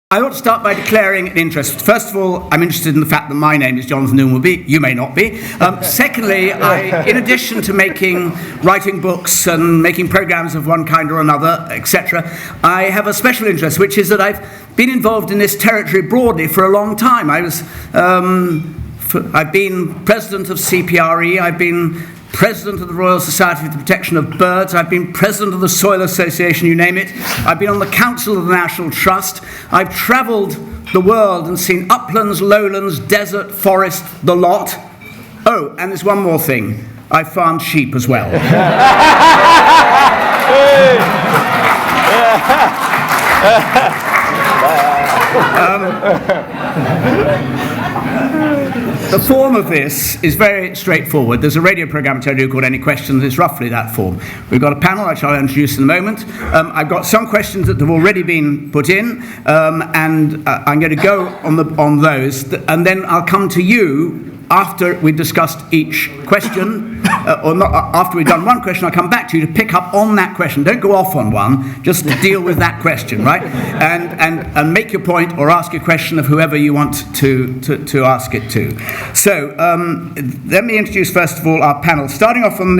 I ought to start by declaring an interest. First of all, I'm interested in the fact that my name is Jonathan Dimbleby. You may not be. Secondly, in addition to writing books and making programs of one kind or another, etc., I have a special interest, which is that I've been involved in this territory broadly for a long time. I've been president of CPRE. I've been president of the Royal Society for the Protection of Birds. I've been president of the Soil Association, you name it. I've been on the council of the National Trust. I've travelled the world and seen uplands, lowlands, desert, forest, the lot. Oh, and there's one more thing. I farmed sheep as well. The form of this is very straightforward. There's a radio programme which I do called Any Questions. It's roughly that form. We've got a panel which I'll introduce in a moment. I've got some questions that have already been put in, and I'm going to go on those, and then I'll come to you after we've discussed each question, or not, after we've done one question, I'll come back to you to pick up on that question. Don't go off on one, just deal with that question, right? And make your point or ask a question of whoever you want to ask it to. So, let me introduce first of all our panel. Starting off on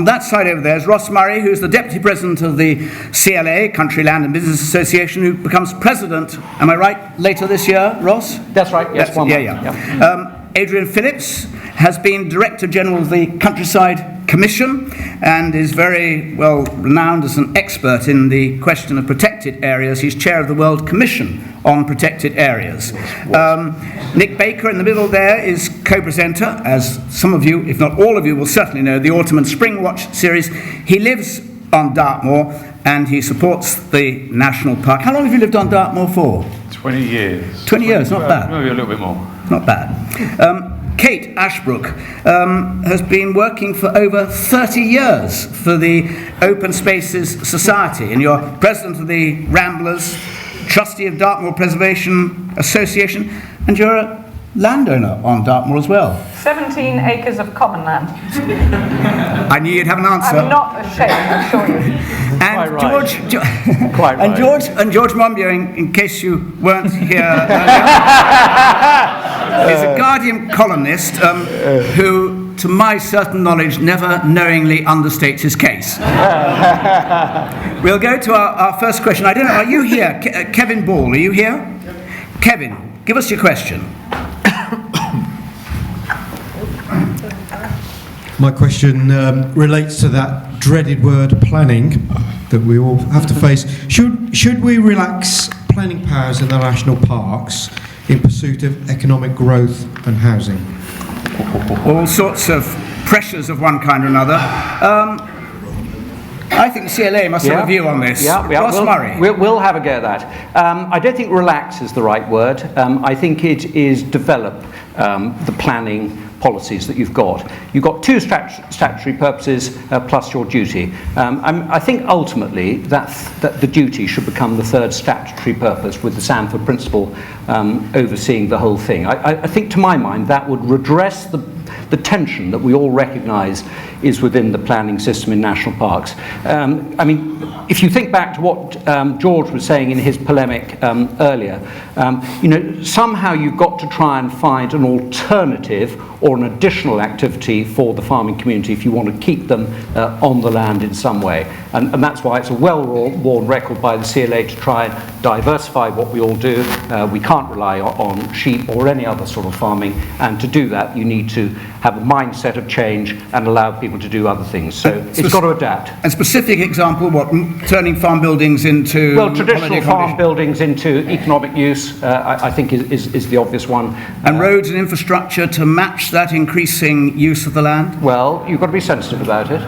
that side over there is Ross Murray, who's the Deputy President of the CLA, Country Land and Business Association, who becomes President, am I right, later this year, Ross? That's right, yes. Yeah. Adrian Phillips has been Director General of the Countryside Commission and is very well renowned as an expert in the question of protected areas. He's chair of the World Commission on Protected Areas. Nick Baker in the middle there is co-presenter, as some of you, if not all of you, will certainly know, the Autumn and Spring Watch series. He lives on Dartmoor and he supports the National Park. How long have you lived on Dartmoor for? 20 years. 20 years, not bad. Maybe a little bit more. Not bad. Kate Ashbrook has been working for over 30 years for the Open Spaces Society, and you're president of the Ramblers, trustee of Dartmoor Preservation Association, and you're a landowner on Dartmoor as well. 17 acres of common land. I knew you'd have an answer. I'm not ashamed, I assure you. And Quite right. George Monbiot, in case you weren't here earlier, is a Guardian columnist who, to my certain knowledge, never knowingly understates his case. We'll go to our first question. I don't know, are you here? Kevin Ball, are you here? Kevin, give us your question. My question relates to that dreaded word planning that we all have to face. Should we relax planning powers in the national parks in pursuit of economic growth and housing? All sorts of pressures of one kind or another. I think the CLA must have a view on this. Ross Murray. We'll have a go at that. I don't think relax is the right word. I think it is develop the planning policies that you've got. You've got two statutory purposes plus your duty. I think ultimately that the duty should become the third statutory purpose, with the Sanford principle overseeing the whole thing. I think, to my mind, that would redress the tension that we all recognise is within the planning system in national parks. I mean, if you think back to what George was saying in his polemic earlier, somehow you've got to try and find an alternative or an additional activity for the farming community if you want to keep them on the land in some way. And that's why it's a well-worn record by the CLA to try and diversify what we all do. We can't rely on sheep or any other sort of farming, and to do that you need to have a mindset of change and allow people to do other things. So it's got to adapt. A specific example, what, turning farm buildings into... Well, traditional farm buildings into economic use, I think is the obvious one. And roads and infrastructure to match that increasing use of the land? Well, you've got to be sensitive about it.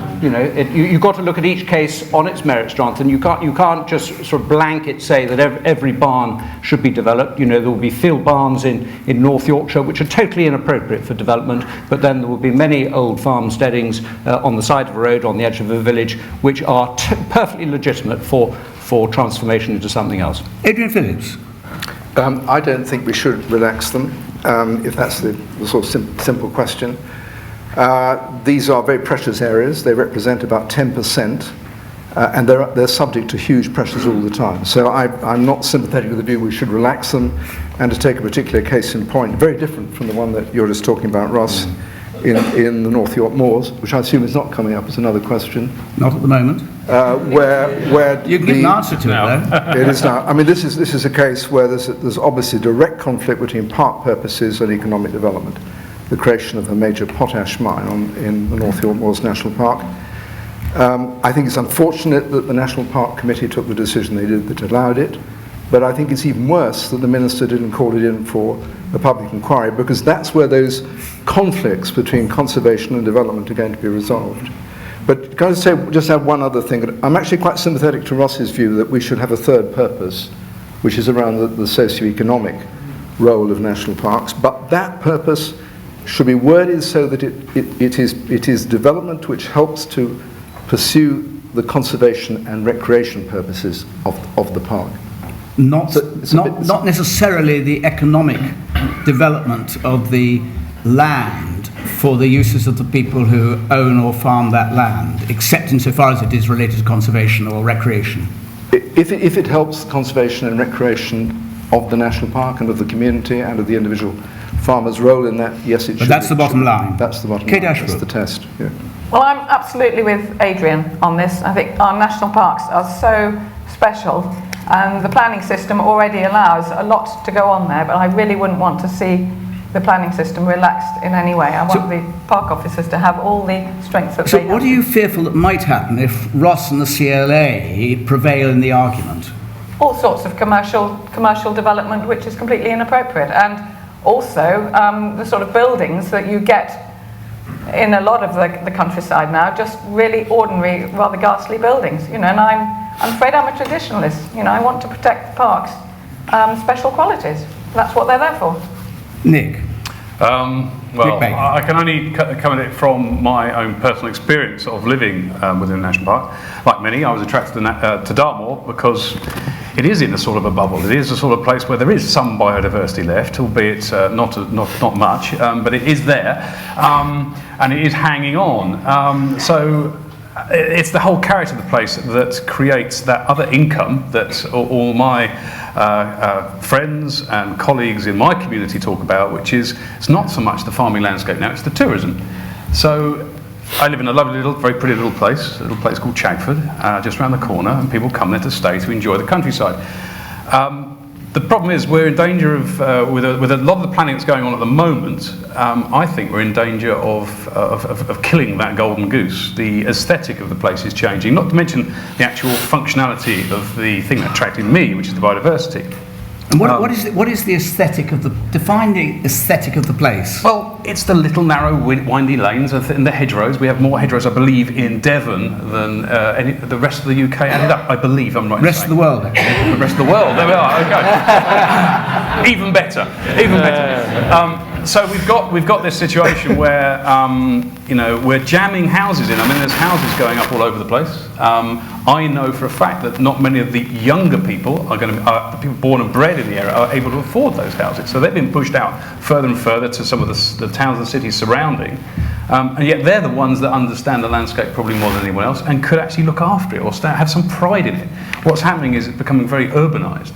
You've got to look at each case on its merits, Jonathan. You can't just sort of blanket say that every barn should be developed. There will be field barns in North Yorkshire which are totally inappropriate for development, but then there will be many old farmsteadings on the side of a road, on the edge of a village, which are perfectly legitimate for transformation into something else. Adrian Phillips. I don't think we should relax them, if that's the sort of simple question. These are very precious areas. They represent about 10% and they're subject to huge pressures all the time. So I'm not sympathetic with the view we should relax them, and to take a particular case in point, very different from the one that you're just talking about, Ross, in the North York Moors, which I assume is not coming up as another question. Not at the moment. Where You can give an answer to it, though. it is now. I mean, this is a case where there's obviously direct conflict between park purposes and economic development. The creation of a major potash mine in the North York Moors National Park. I think it's unfortunate that the National Park Committee took the decision they did that allowed it, but I think it's even worse that the Minister didn't call it in for a public inquiry, because that's where those conflicts between conservation and development are going to be resolved. But can I just add one other thing? I'm actually quite sympathetic to Ross's view that we should have a third purpose, which is around the socio-economic role of national parks, but that purpose should be worded so that it is development which helps to pursue the conservation and recreation purposes of the park. Not necessarily the economic development of the land for the uses of the people who own or farm that land, except insofar as it is related to conservation or recreation. If it helps conservation and recreation of the national park and of the community and of the individual farmer's role in that, yes, it should. But that's the bottom line. That's the bottom Kate line. Ashbrook. That's the test. Yeah. Well, I'm absolutely with Adrian on this. I think our national parks are so special, and the planning system already allows a lot to go on there, but I really wouldn't want to see the planning system relaxed in any way. I want the park officers to have all the strength that they have. So what are you fearful that might happen if Ross and the CLA prevail in the argument? All sorts of commercial development which is completely inappropriate, and also the sort of buildings that you get in a lot of the countryside now, just really ordinary, rather ghastly buildings, and I'm afraid I'm a traditionalist. I want to protect the parks' special qualities. That's what they're there for. Nick? Well, I can only come at it from my own personal experience of living within a national park. Like many, I was attracted to Dartmoor because it is in a sort of a bubble. It is a sort of place where there is some biodiversity left, albeit not much, but it is there, and it is hanging on. So it's the whole character of the place that creates that other income that all my friends and colleagues in my community talk about, which is it's not so much the farming landscape now, it's the tourism. So I live in a lovely little, very pretty little place called Chagford, just around the corner, and people come there to stay to enjoy the countryside. The problem is we're in danger of, with a lot of the planning that's going on at the moment, I think we're in danger of killing that golden goose. The aesthetic of the place is changing, not to mention the actual functionality of the thing that attracted me, which is the biodiversity. And what is the aesthetic of define the aesthetic of the place? Well, it's the little narrow windy lanes and the hedgerows. We have more hedgerows, I believe, in Devon than the rest of the UK added up. I believe I'm right. Rest of the world, actually. The rest of the world. There we are. Okay. Even better. So we've got this situation where we're jamming houses in. I mean, there's houses going up all over the place. I know for a fact that not many of the younger people the people born and bred in the area are able to afford those houses. So they've been pushed out further and further to some of the towns and cities surrounding. And yet they're the ones that understand the landscape probably more than anyone else and could actually look after it or have some pride in it. What's happening is it's becoming very urbanised.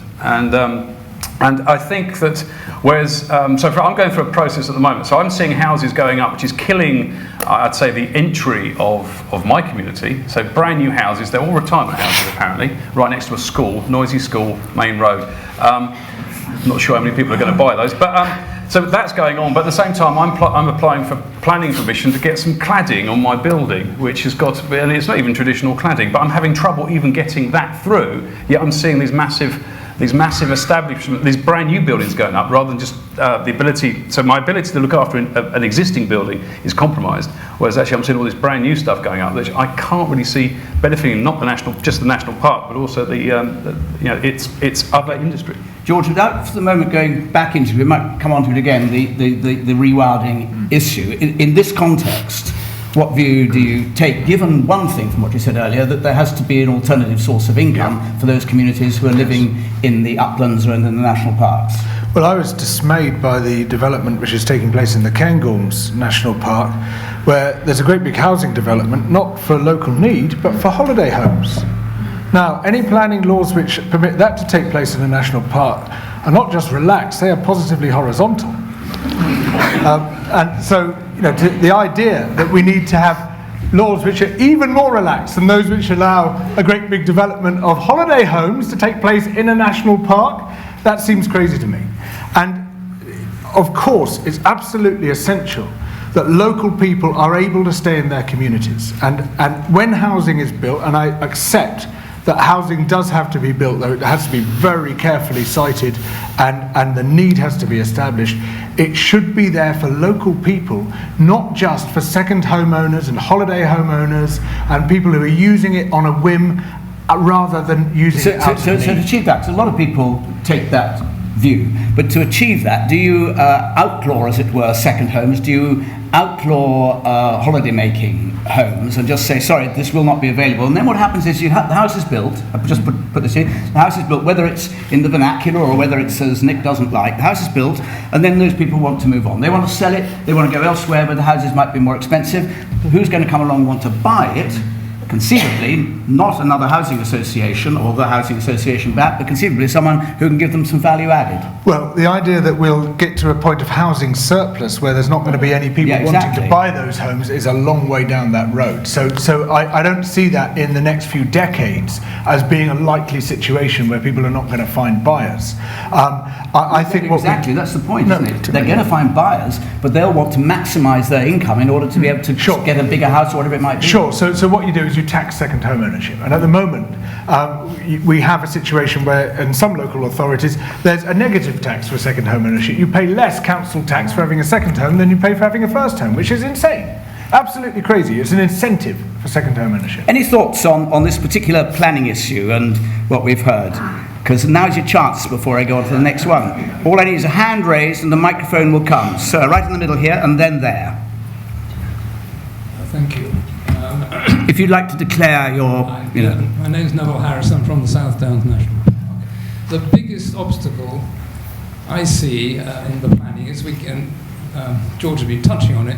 And I think that, whereas, I'm going through a process at the moment, so I'm seeing houses going up, which is killing, I'd say, the entry of my community. So brand new houses, they're all retirement houses apparently, right next to a school, noisy school, main road. Not sure how many people are going to buy those, but so that's going on. But at the same time, I'm applying for planning permission to get some cladding on my building, which has got, and it's not even traditional cladding, but I'm having trouble even getting that through. Yet I'm seeing these massive establishments, these brand new buildings going up, rather than just the ability. So my ability to look after an existing building is compromised. Whereas actually, I'm seeing all this brand new stuff going up, which I can't really see benefiting not just the national park, but also its other industry. George, without for the moment going back into it, we might come on to it again. The rewilding issue in this context. What view do you take, given one thing from what you said earlier, that there has to be an alternative source of income for those communities who are living in the uplands or in the national parks? Well, I was dismayed by the development which is taking place in the Cairngorms National Park, where there's a great big housing development, not for local need, but for holiday homes. Now, any planning laws which permit that to take place in a national park are not just relaxed, they are positively horizontal. And so, the idea that we need to have laws which are even more relaxed than those which allow a great big development of holiday homes to take place in a national park, that seems crazy to me. And of course, it's absolutely essential that local people are able to stay in their communities. And when housing is built, and I accept that housing does have to be built, though it has to be very carefully cited and the need has to be established, it should be there for local people, not just for second homeowners and holiday homeowners and people who are using it on a whim rather than using it out of need. So to achieve that, 'cause a lot of people take that view, but to achieve that, do you outlaw, as it were, second homes? Do you outlaw holiday making homes and just say, sorry, this will not be available? And then what happens is the house is built, I've just put this in, the house is built, whether it's in the vernacular or whether it's as Nick doesn't like, the house is built, and then those people want to move on. They want to sell it, they want to go elsewhere where the houses might be more expensive. Who's going to come along and want to buy it? Conceivably, not another housing association or the housing association back, but conceivably someone who can give them some value added. Well, the idea that we'll get to a point of housing surplus where there's not going to be any people wanting to buy those homes is a long way down that road. So I don't see that in the next few decades as being a likely situation where people are not going to find buyers. I think exactly, that's the point, isn't it? They're going to find buyers, but they'll want to maximise their income in order to be able to get a bigger house or whatever it might be. Sure, so what you do is you tax second home ownership. And at the moment, we have a situation where in some local authorities, there's a negative tax for second home ownership. You pay less council tax for having a second home than you pay for having a first home, which is insane. Absolutely crazy. It's an incentive for second home ownership. Any thoughts on this particular planning issue and what we've heard? Because now's your chance before I go on to the next one. All I need is a hand raised and the microphone will come. So right in the middle here and then there. Thank you. If you'd like to declare your... My name's Neville Harris, I'm from the South Downs National Park. The biggest obstacle I see in the planning is George has been touching on it,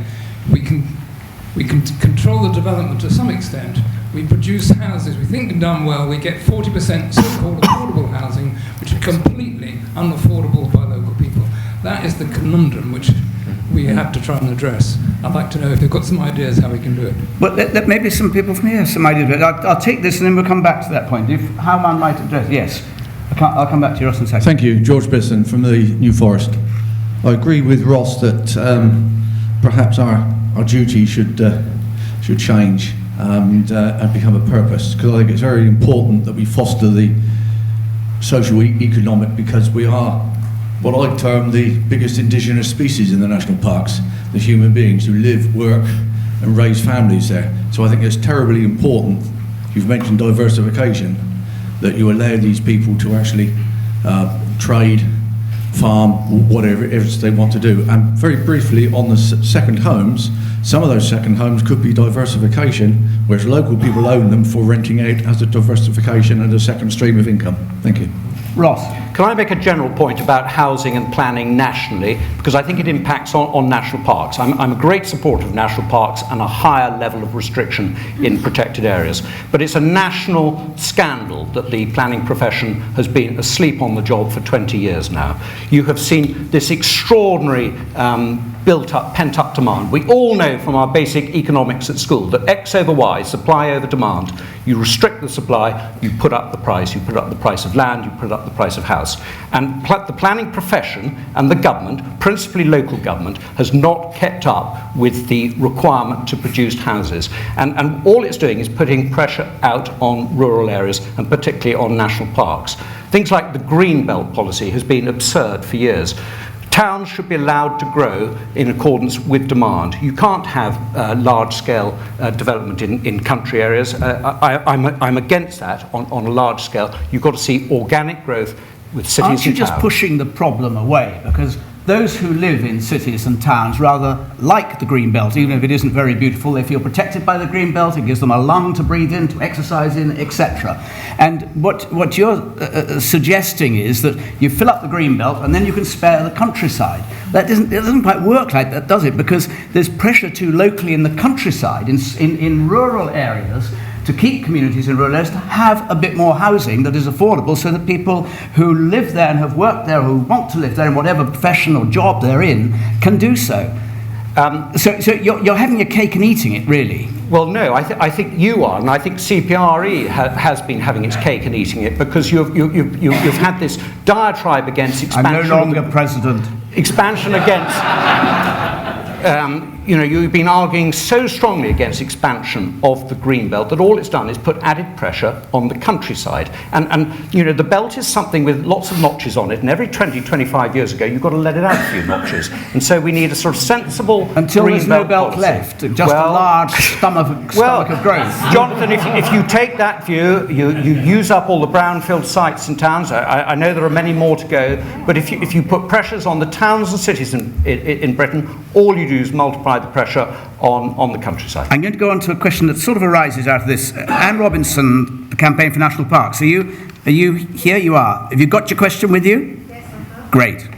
we can control the development to some extent. We produce houses, we think they're done well, we get 40% so-called affordable housing, which are completely unaffordable by local people. That is the conundrum which we have to try and address. I'd like to know if you've got some ideas how we can do it. Well, maybe some people from here have some ideas. But I'll take this and then we'll come back to that point. How man might address... Yes, I'll come back to you, Ross, in a second. Thank you. George Bisson from the New Forest. I agree with Ross that perhaps our duty should change and become a purpose, because I think it's very important that we foster the social economic, because we are what I term the biggest indigenous species in the national parks, the human beings who live, work and raise families there. So I think it's terribly important, you've mentioned diversification, that you allow these people to actually trade, farm, whatever it is they want to do. And very briefly on the second homes, some of those second homes could be diversification, whereas local people own them for renting out as a diversification and a second stream of income. Thank you. Ross. Can I make a general point about housing and planning nationally? Because I think it impacts on national parks. I'm a great supporter of national parks and a higher level of restriction in protected areas. But it's a national scandal that the planning profession has been asleep on the job for 20 years now. You have seen this extraordinary built-up, pent-up demand. We all know from our basic economics at school that X over Y, supply over demand. You restrict the supply, you put up the price. You put up the price of land, you put up the price of house. And the planning profession and the government, principally local government, has not kept up with the requirement to produce houses. And all it's doing is putting pressure out on rural areas and particularly on national parks. Things like the green belt policy has been absurd for years. Towns should be allowed to grow in accordance with demand. You can't have large-scale development in country areas. I'm against that on a large scale. You've got to see organic growth with cities and towns. Aren't you just pushing the problem away? Because those who live in cities and towns rather like the green belt, even if it isn't very beautiful. They feel protected by the green belt. It gives them a lung to breathe in, to exercise in, etc. And what you're suggesting is that you fill up the green belt and then you can spare the countryside. It doesn't quite work like that, does it? Because there's pressure too locally in the countryside, in rural areas, to keep communities in rural areas to have a bit more housing that is affordable, so that people who live there and have worked there, who want to live there in whatever profession or job they're in, can do so. So you're having your cake and eating it, really. Well, no, I think you are, and I think CPRE has been having its cake and eating it, because you've had this diatribe against expansion. I'm no longer president. Expansion against. You've been arguing so strongly against expansion of the green belt that all it's done is put added pressure on the countryside. And the belt is something with lots of notches on it, and every 20, 25 years ago, you've got to let it out a few notches. And so we need a sort of sensible until green there's no belt policy left, just a large stomach of growth. Jonathan, if you take that view, you use up all the brownfield sites in towns. I know there are many more to go, but if you put pressures on the towns and cities in Britain, all you do is multiply the pressure on the countryside. I'm going to go on to a question that sort of arises out of this. Anne Robinson, the Campaign for National Parks. Are you here? You are. Have you got your question with you? Yes, I have. Great.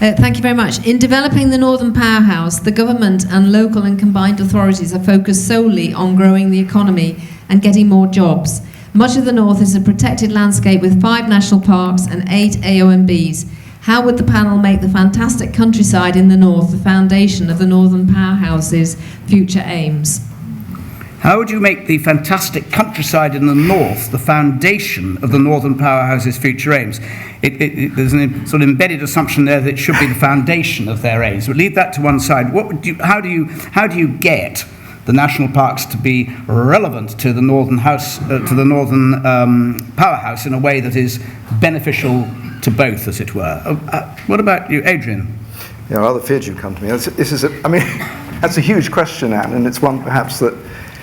Thank you very much. In developing the Northern Powerhouse, the government and local and combined authorities are focused solely on growing the economy and getting more jobs. Much of the North is a protected landscape with 5 national parks and 8 AONBs. How would the panel make the fantastic countryside in the north the foundation of the Northern Powerhouse's future aims? How would you make the fantastic countryside in the north the foundation of the Northern Powerhouse's future aims? There's a sort of embedded assumption there that it should be the foundation of their aims. But leave that to one side. How do you get the national parks to be relevant to the Northern Powerhouse in a way that is beneficial to both, as it were? What about you, Adrian? Yeah, I rather feared you'd come to me. That's a huge question, Anne, and it's one perhaps that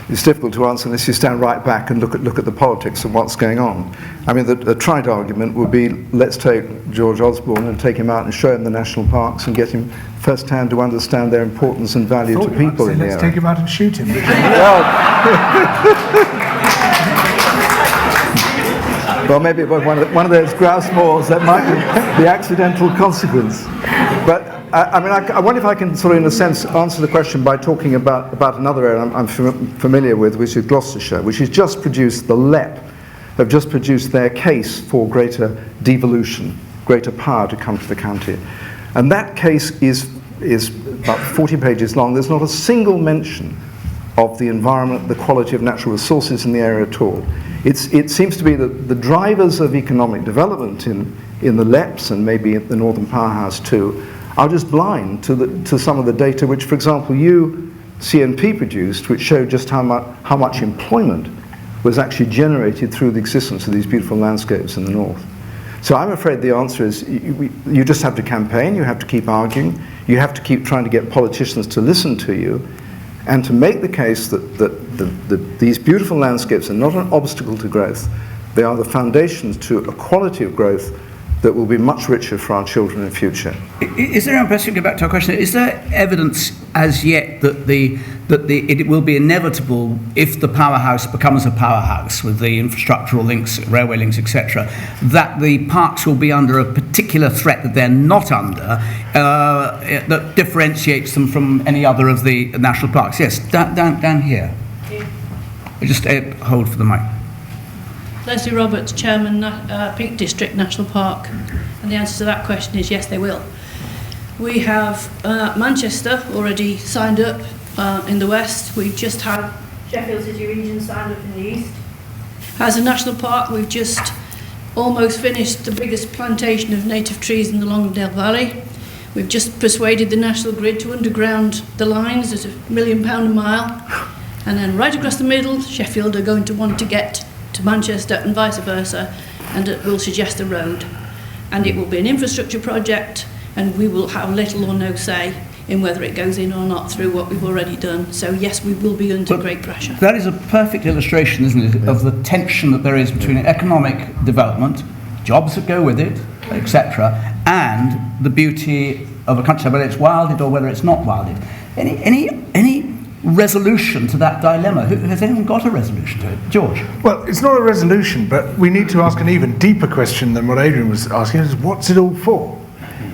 is difficult to answer unless you stand right back and look at the politics of what's going on. I mean, the trite argument would be, let's take George Osborne and take him out and show him the national parks and get him first-hand to understand their importance and value to people in the area. Let's take him out and shoot him. Well, maybe one of those grouse moors, that might be the accidental consequence. But I wonder if I can sort of, in a sense, answer the question by talking about another area I'm familiar with, which is Gloucestershire, which has just produced, the LEP have just produced their case for greater devolution, greater power to come to the county. And that case is about 40 pages long. There's not a single mention of the environment, the quality of natural resources in the area at all. It seems to be that the drivers of economic development in the LEPs and maybe at the Northern Powerhouse too are just blind to some of the data which, for example, you, CNP, produced, which showed just how much employment was actually generated through the existence of these beautiful landscapes in the north. So I'm afraid the answer is you just have to campaign, you have to keep arguing, you have to keep trying to get politicians to listen to you, and to make the case that these beautiful landscapes are not an obstacle to growth. They are the foundations to a quality of growth that will be much richer for our children in the future. Is there, I'm going back to our question, is there evidence as yet that it will be inevitable, if the powerhouse becomes a powerhouse with the infrastructural links, railway links, etc., that the parks will be under a particular threat that they're not under, that differentiates them from any other of the national parks? Yes, down here. Just hold for the mic. Leslie Roberts, Chairman, Peak District National Park, and the answer to that question is yes, they will. We have Manchester already signed up in the west. We've just had Sheffield City Region signed up in the east. As a national park, we've just almost finished the biggest plantation of native trees in the Longdale Valley. We've just persuaded the National Grid to underground the lines at £1 million a mile. And then right across the middle, Sheffield are going to want to get to Manchester and vice versa, and it will suggest a road. And it will be an infrastructure project, and we will have little or no say in whether it goes in or not through what we've already done. So yes, we will be under great pressure. That is a perfect illustration, isn't it, of the tension that there is between economic development, jobs that go with it, etc., and the beauty of a countryside, whether it's wilded or whether it's not wilded. Any resolution to that dilemma? Has anyone got a resolution to it? George? Well, it's not a resolution, but we need to ask an even deeper question than what Adrian was asking, is what's it all for?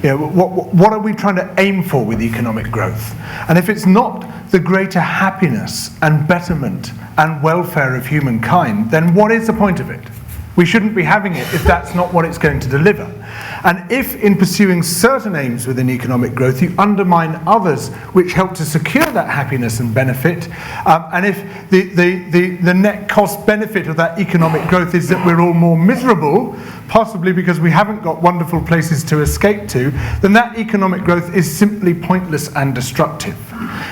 What are we trying to aim for with economic growth? And if it's not the greater happiness and betterment and welfare of humankind, then what is the point of it? We shouldn't be having it if that's not what it's going to deliver. And if in pursuing certain aims within economic growth you undermine others which help to secure that happiness and benefit, and if the net cost benefit of that economic growth is that we're all more miserable, possibly because we haven't got wonderful places to escape to, then that economic growth is simply pointless and destructive.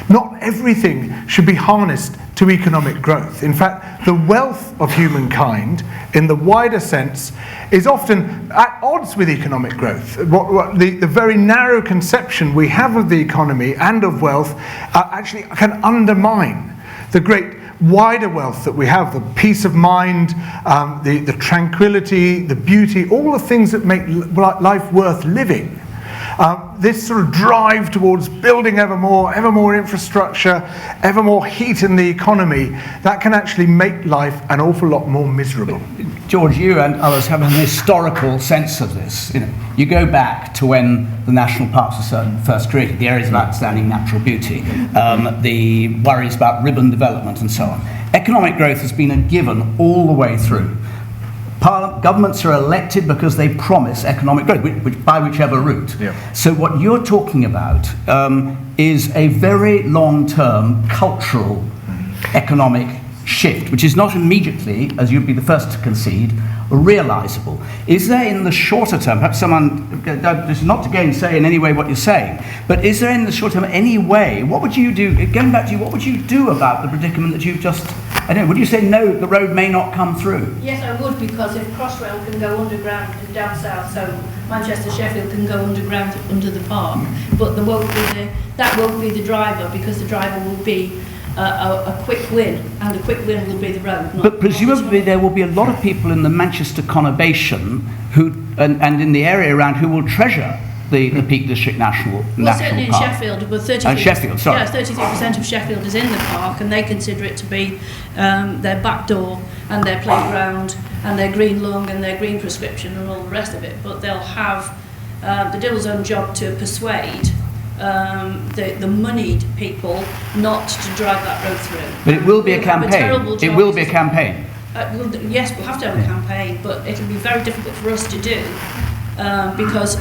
Not everything should be harnessed to economic growth. In fact, the wealth of humankind, in the wider sense, is often at odds with economic growth. The very narrow conception we have of the economy and of wealth actually can undermine the great wider wealth that we have, the peace of mind, the tranquility, the beauty, all the things that make life worth living. This sort of drive towards building ever more infrastructure, ever more heat in the economy, that can actually make life an awful lot more miserable. George, you and others have an historical sense of this. You go back to when the national parks were first created, the areas of outstanding natural beauty, the worries about ribbon development and so on. Economic growth has been a given all the way through. Governments are elected because they promise economic growth, by whichever route. Yeah. So what you're talking about is a very long-term cultural economic shift, which is not immediately, as you'd be the first to concede, realisable. Is there in the shorter term, perhaps someone, this is not to gainsay in any way what you're saying, but is there in the short term any way, what would you do, going back to you, what would you do about the predicament that you've just, I don't know, would you say no, the road may not come through? Yes, I would, because if Crossrail can go underground and down south, so Manchester, Sheffield can go underground under the park, but that won't be the driver, because the driver will be a quick win, and the quick win will be the road. But presumably there will be a lot of people in the Manchester conurbation who, and in the area around, who will treasure the Peak District National Park. Certainly in Sheffield, but 33% of Sheffield is in the park, and they consider it to be their back door and their playground and their green lung and their green prescription and all the rest of it. But they'll have the devil's own job to persuade the moneyed people not to drive that road through. But it will be a campaign. It will be a campaign. Yes, we'll have to have a campaign, but it'll be very difficult for us to do because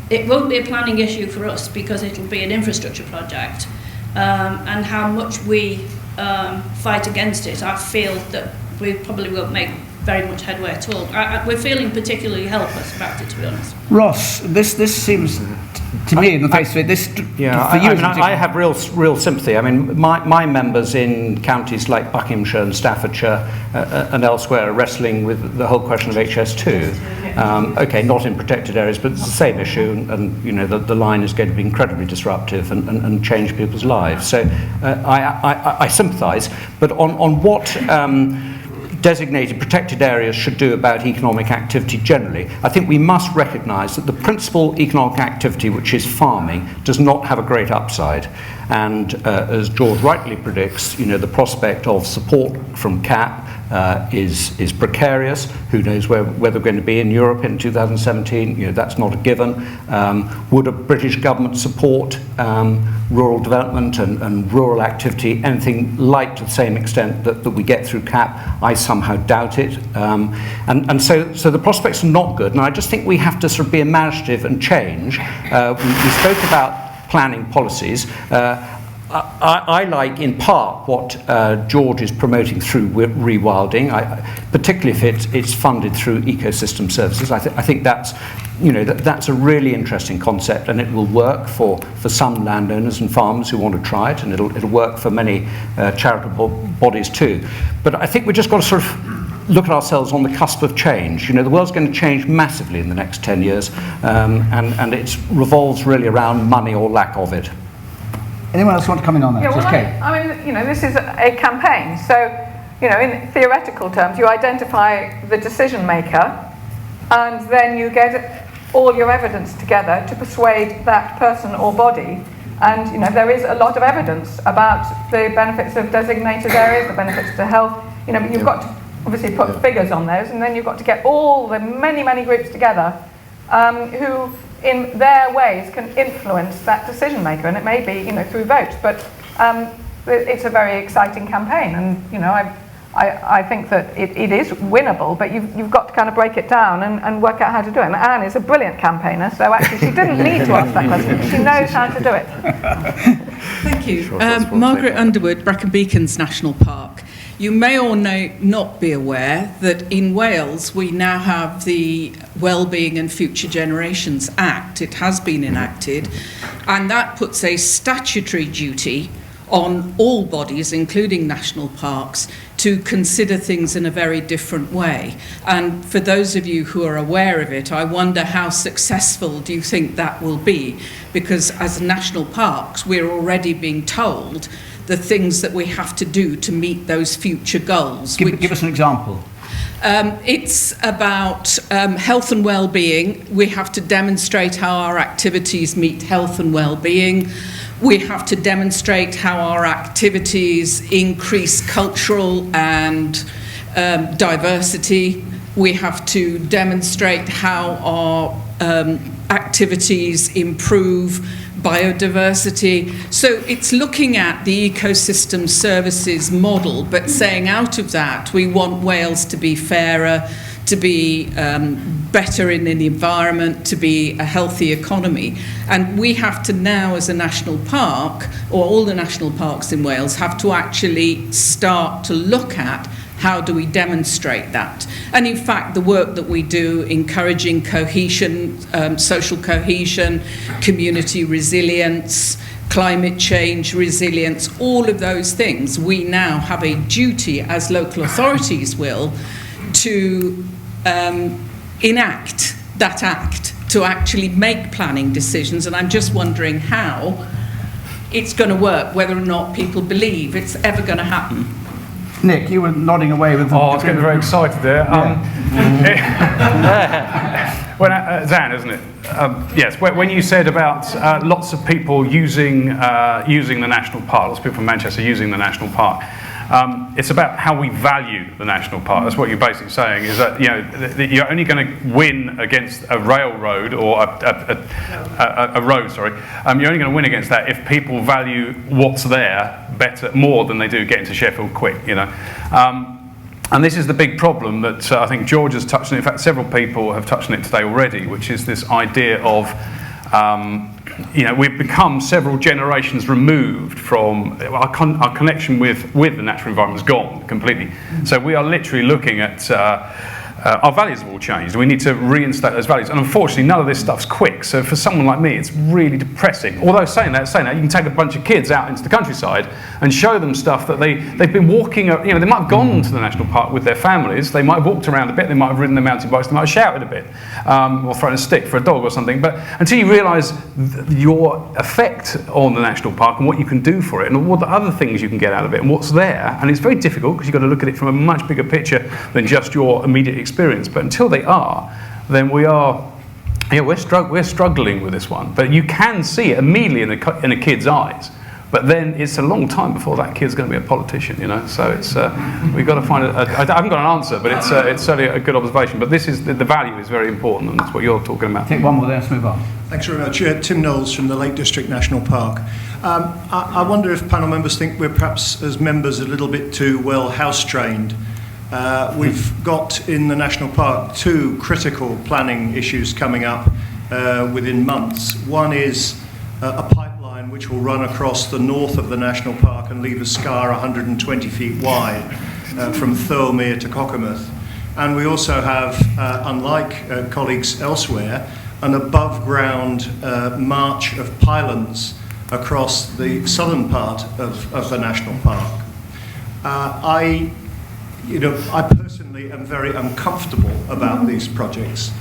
it won't be a planning issue for us, because it'll be an infrastructure project, and how much we fight against it, I feel that we probably won't make very much headway at all. We're feeling particularly helpless about it, to be honest. Ross, this seems to me, in the face of it, this I have real sympathy. I mean, my members in counties like Buckinghamshire and Staffordshire and elsewhere are wrestling with the whole question of HS2. Okay, not in protected areas, but it's the same issue, and the line is going to be incredibly disruptive and change people's lives. So I sympathise, but on what designated protected areas should do about economic activity generally, I think we must recognise that the principal economic activity, which is farming, does not have a great upside. And as George rightly predicts, the prospect of support from CAP is precarious. Who knows where we're going to be in Europe in 2017? That's not a given. Would a British government support rural development and rural activity anything like to the same extent that we get through CAP? I somehow doubt it. And so the prospects are not good. And I just think we have to sort of be imaginative and change. We spoke about planning policies. I like, in part, what George is promoting through rewilding, particularly if it's funded through ecosystem services. I think that's, that's a really interesting concept, and it will work for some landowners and farmers who want to try it, and it'll work for many charitable bodies too. But I think we've just got to sort of look at ourselves on the cusp of change. The world's going to change massively in the next 10 years, and it revolves really around money or lack of it. Anyone else want to come in on that? Yeah, well, I mean, this is a campaign. So, in theoretical terms, you identify the decision maker, and then you get all your evidence together to persuade that person or body. And there is a lot of evidence about the benefits of designated areas, the benefits to health. But you've got to obviously put figures on those, and then you've got to get all the many groups together who, in their ways, can influence that decision maker. And it may be through votes, but it's a very exciting campaign. And I think that it is winnable, but you've got to kind of break it down and work out how to do it. And Anne is a brilliant campaigner, so actually she didn't need to ask that question. She knows how to do it. Thank you. Margaret Underwood, Brecon Beacons National Park. You may or may not be aware that in Wales we now have the Wellbeing and Future Generations Act. It has been enacted, and that puts a statutory duty on all bodies, including national parks, to consider things in a very different way. And for those of you who are aware of it, I wonder how successful do you think that will be? Because as national parks, we're already being told the things that we have to do to meet those future goals. Give us an example. It's about health and well-being. We have to demonstrate how our activities meet health and well-being. We have to demonstrate how our activities increase cultural and diversity. We have to demonstrate how our activities improve biodiversity. So it's looking at the ecosystem services model, but saying out of that, we want Wales to be fairer, to be better in the environment, to be a healthy economy. And we have to now, as a national park, or all the national parks in Wales, have to actually start to look at how do we demonstrate that. And in fact, the work that we do, encouraging cohesion, social cohesion, community resilience, climate change resilience, all of those things, we now have a duty, as local authorities will, to enact that act, to actually make planning decisions. And I'm just wondering how it's going to work, whether or not people believe it's ever going to happen. Nick, you were nodding away with... I was getting very excited there. Zan, isn't it? Yes, when you said about lots of people using the national park, lots of people from Manchester using the national park, it's about how we value the national park. That's what you're basically saying, is that you're only going to win against a railroad or a road. Sorry, you're only going to win against that if people value what's there more than they do getting to Sheffield quick. And this is the big problem that I think George has touched on. In fact, several people have touched on it today already, which is this idea of we've become several generations removed from our connection with the natural environment is gone completely. So we are literally looking at our values have all changed. We need to reinstate those values. And unfortunately, none of this stuff's quick. So for someone like me, it's really depressing. Although saying that, you can take a bunch of kids out into the countryside and show them stuff that they've been walking, they might have gone to the national park with their families. They might have walked around a bit. They might have ridden their mountain bikes. They might have shouted a bit or thrown a stick for a dog or something. But until you realise your effect on the national park and what you can do for it and what the other things you can get out of it and what's there, and it's very difficult because you've got to look at it from a much bigger picture than just your immediate experience. But until they are, then we're struggling with this one. But you can see it immediately in a kid's eyes. But then it's a long time before that kid's going to be a politician, So it's we've got to find I haven't got an answer, but it's certainly a good observation. But this is the value is very important, and that's what you're talking about. Take one more, then let's move on. Thanks very much. Tim Knowles from the Lake District National Park. I wonder if panel members think we're perhaps, as members, a little bit too well house-trained. We've got in the National Park 2 critical planning issues coming up within months. One is a pipeline which will run across the north of the National Park and leave a scar 120 feet wide from Thirlmere to Cockermouth. And we also have, unlike colleagues elsewhere, an above-ground march of pylons across the southern part of the National Park. I personally am very uncomfortable about these projects,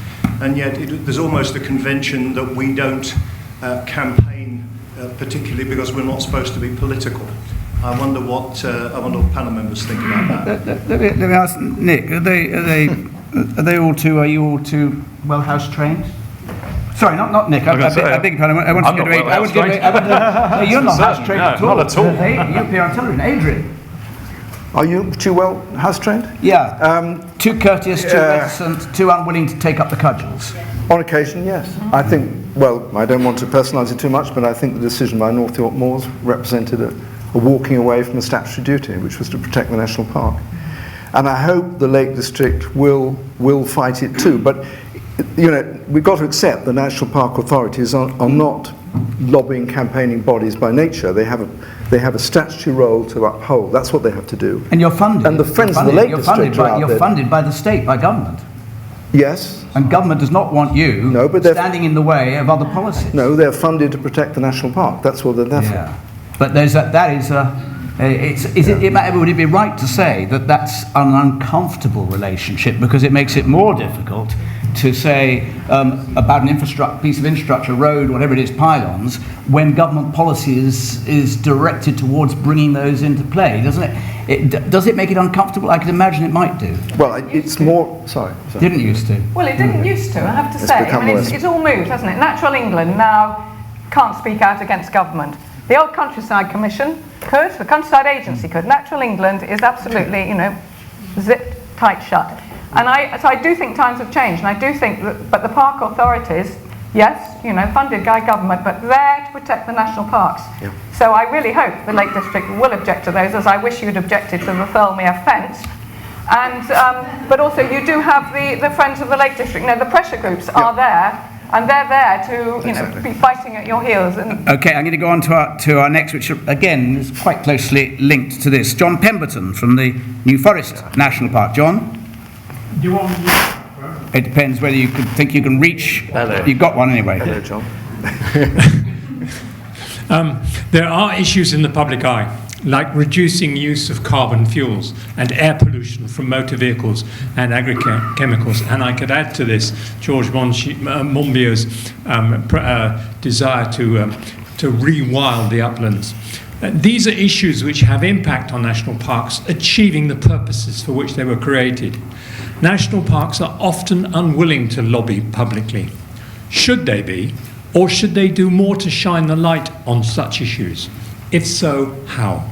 and yet there's almost a convention that we don't campaign, particularly because we're not supposed to be political. I wonder what panel members think about that. Let me ask Nick: Are you all too well house trained? Sorry, not Nick. I beg your pardon. I want to go to Adrian. You're not house trained at all. Not at all. Hey, you appear on television. Adrian. Are you too well house trained? Yeah. Too courteous, too reticent, too unwilling to take up the cudgels. On occasion, yes. I think, well, I don't want to personalise it too much, but I think the decision by North York Moors represented a walking away from a statutory duty, which was to protect the national park. And I hope the Lake District will fight it too. But, you know, we've got to accept the national park authorities are not lobbying, campaigning bodies by nature. They have a statutory role to uphold. That's what they have to do. And you're funded. And the Friends of the Lake District are out there. You're funded by the state, by government. Yes. And government does not want you standing in the way of other policies. No, they're funded to protect the national park. That's what they're there for. But would it be right to say that that's an uncomfortable relationship because it makes it more difficult to say about an piece of infrastructure, road, whatever it is, pylons, when government policy is directed towards bringing those into play, doesn't it? Does it make it uncomfortable? I can imagine it might do. Well, it's more... Sorry. Didn't used to. Well, it didn't used to, I have to say. I mean, it's all moved, hasn't it? Natural England now can't speak out against government. The old Countryside Commission could, the Countryside Agency could. Natural England is absolutely, zipped tight shut. And so I do think times have changed, and I do think that, but the park authorities, yes, funded by government, but there to protect the national parks. Yeah. So I really hope the Lake District will object to those, as I wish you'd objected to the Thirlmere fence. And, but also you do have the Friends of the Lake District. The pressure groups are there, and they're there to be fighting at your heels. Okay, I'm going to go on to our next, which again is quite closely linked to this. John Pemberton from the New Forest National Park. John? Do you want me to... It depends whether you think you can reach. Hello. You've got one anyway. Hello, John. There are issues in the public eye, like reducing use of carbon fuels and air pollution from motor vehicles and agrochemicals. And I could add to this George Monbiot's desire to rewild the uplands. These are issues which have impact on national parks achieving the purposes for which they were created. National parks are often unwilling to lobby publicly. Should they be, or should they do more to shine the light on such issues? If so, how?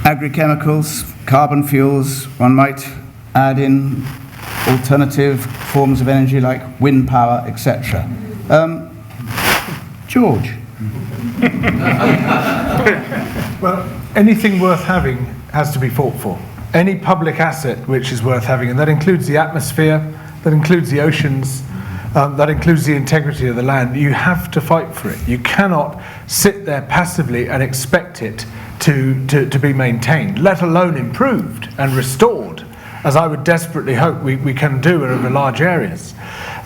Agrochemicals, carbon fuels, one might add in alternative forms of energy like wind power, etc. George? Well, anything worth having has to be fought for. Any public asset which is worth having, and that includes the atmosphere, that includes the oceans, that includes the integrity of the land, you have to fight for it. You cannot sit there passively and expect it to be maintained, let alone improved and restored, as I would desperately hope we can do over large areas.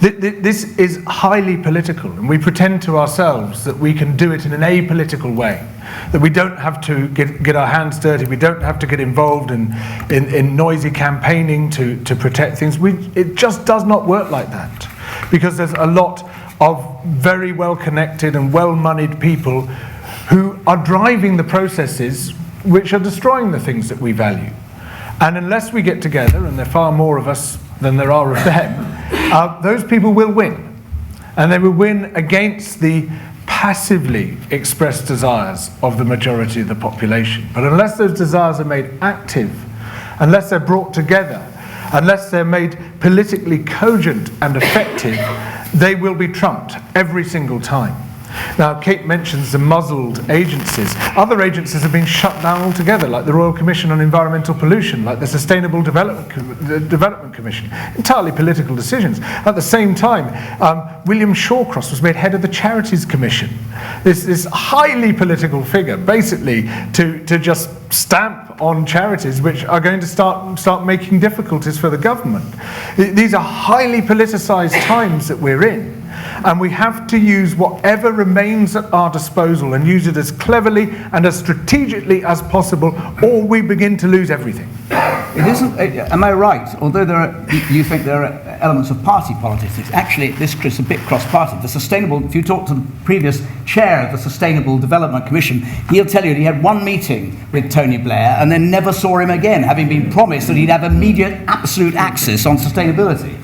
This is highly political, and we pretend to ourselves that we can do it in an apolitical way, that we don't have to get our hands dirty, we don't have to get involved in noisy campaigning to protect things. It just does not work like that, because there's a lot of very well-connected and well-moneyed people who are driving the processes which are destroying the things that we value. And unless we get together, and there are far more of us than there are of them, those people will win. And they will win against the passively expressed desires of the majority of the population. But unless those desires are made active, unless they're brought together, unless they're made politically cogent and effective, they will be trumped every single time. Now, Kate mentions the muzzled agencies. Other agencies have been shut down altogether, like the Royal Commission on Environmental Pollution, like the Sustainable Development Commission. Entirely political decisions. At the same time, William Shawcross was made head of the Charities Commission. This highly political figure, basically to just stamp on charities which are going to start making difficulties for the government. These are highly politicised times that we're in. And we have to use whatever remains at our disposal and use it as cleverly and as strategically as possible, or we begin to lose everything. It isn't, am I right? Although you think there are elements of party politics, it's actually, this is a bit cross-party. If you talk to the previous chair of the Sustainable Development Commission, he'll tell you he had one meeting with Tony Blair and then never saw him again, having been promised that he'd have immediate absolute access on sustainability.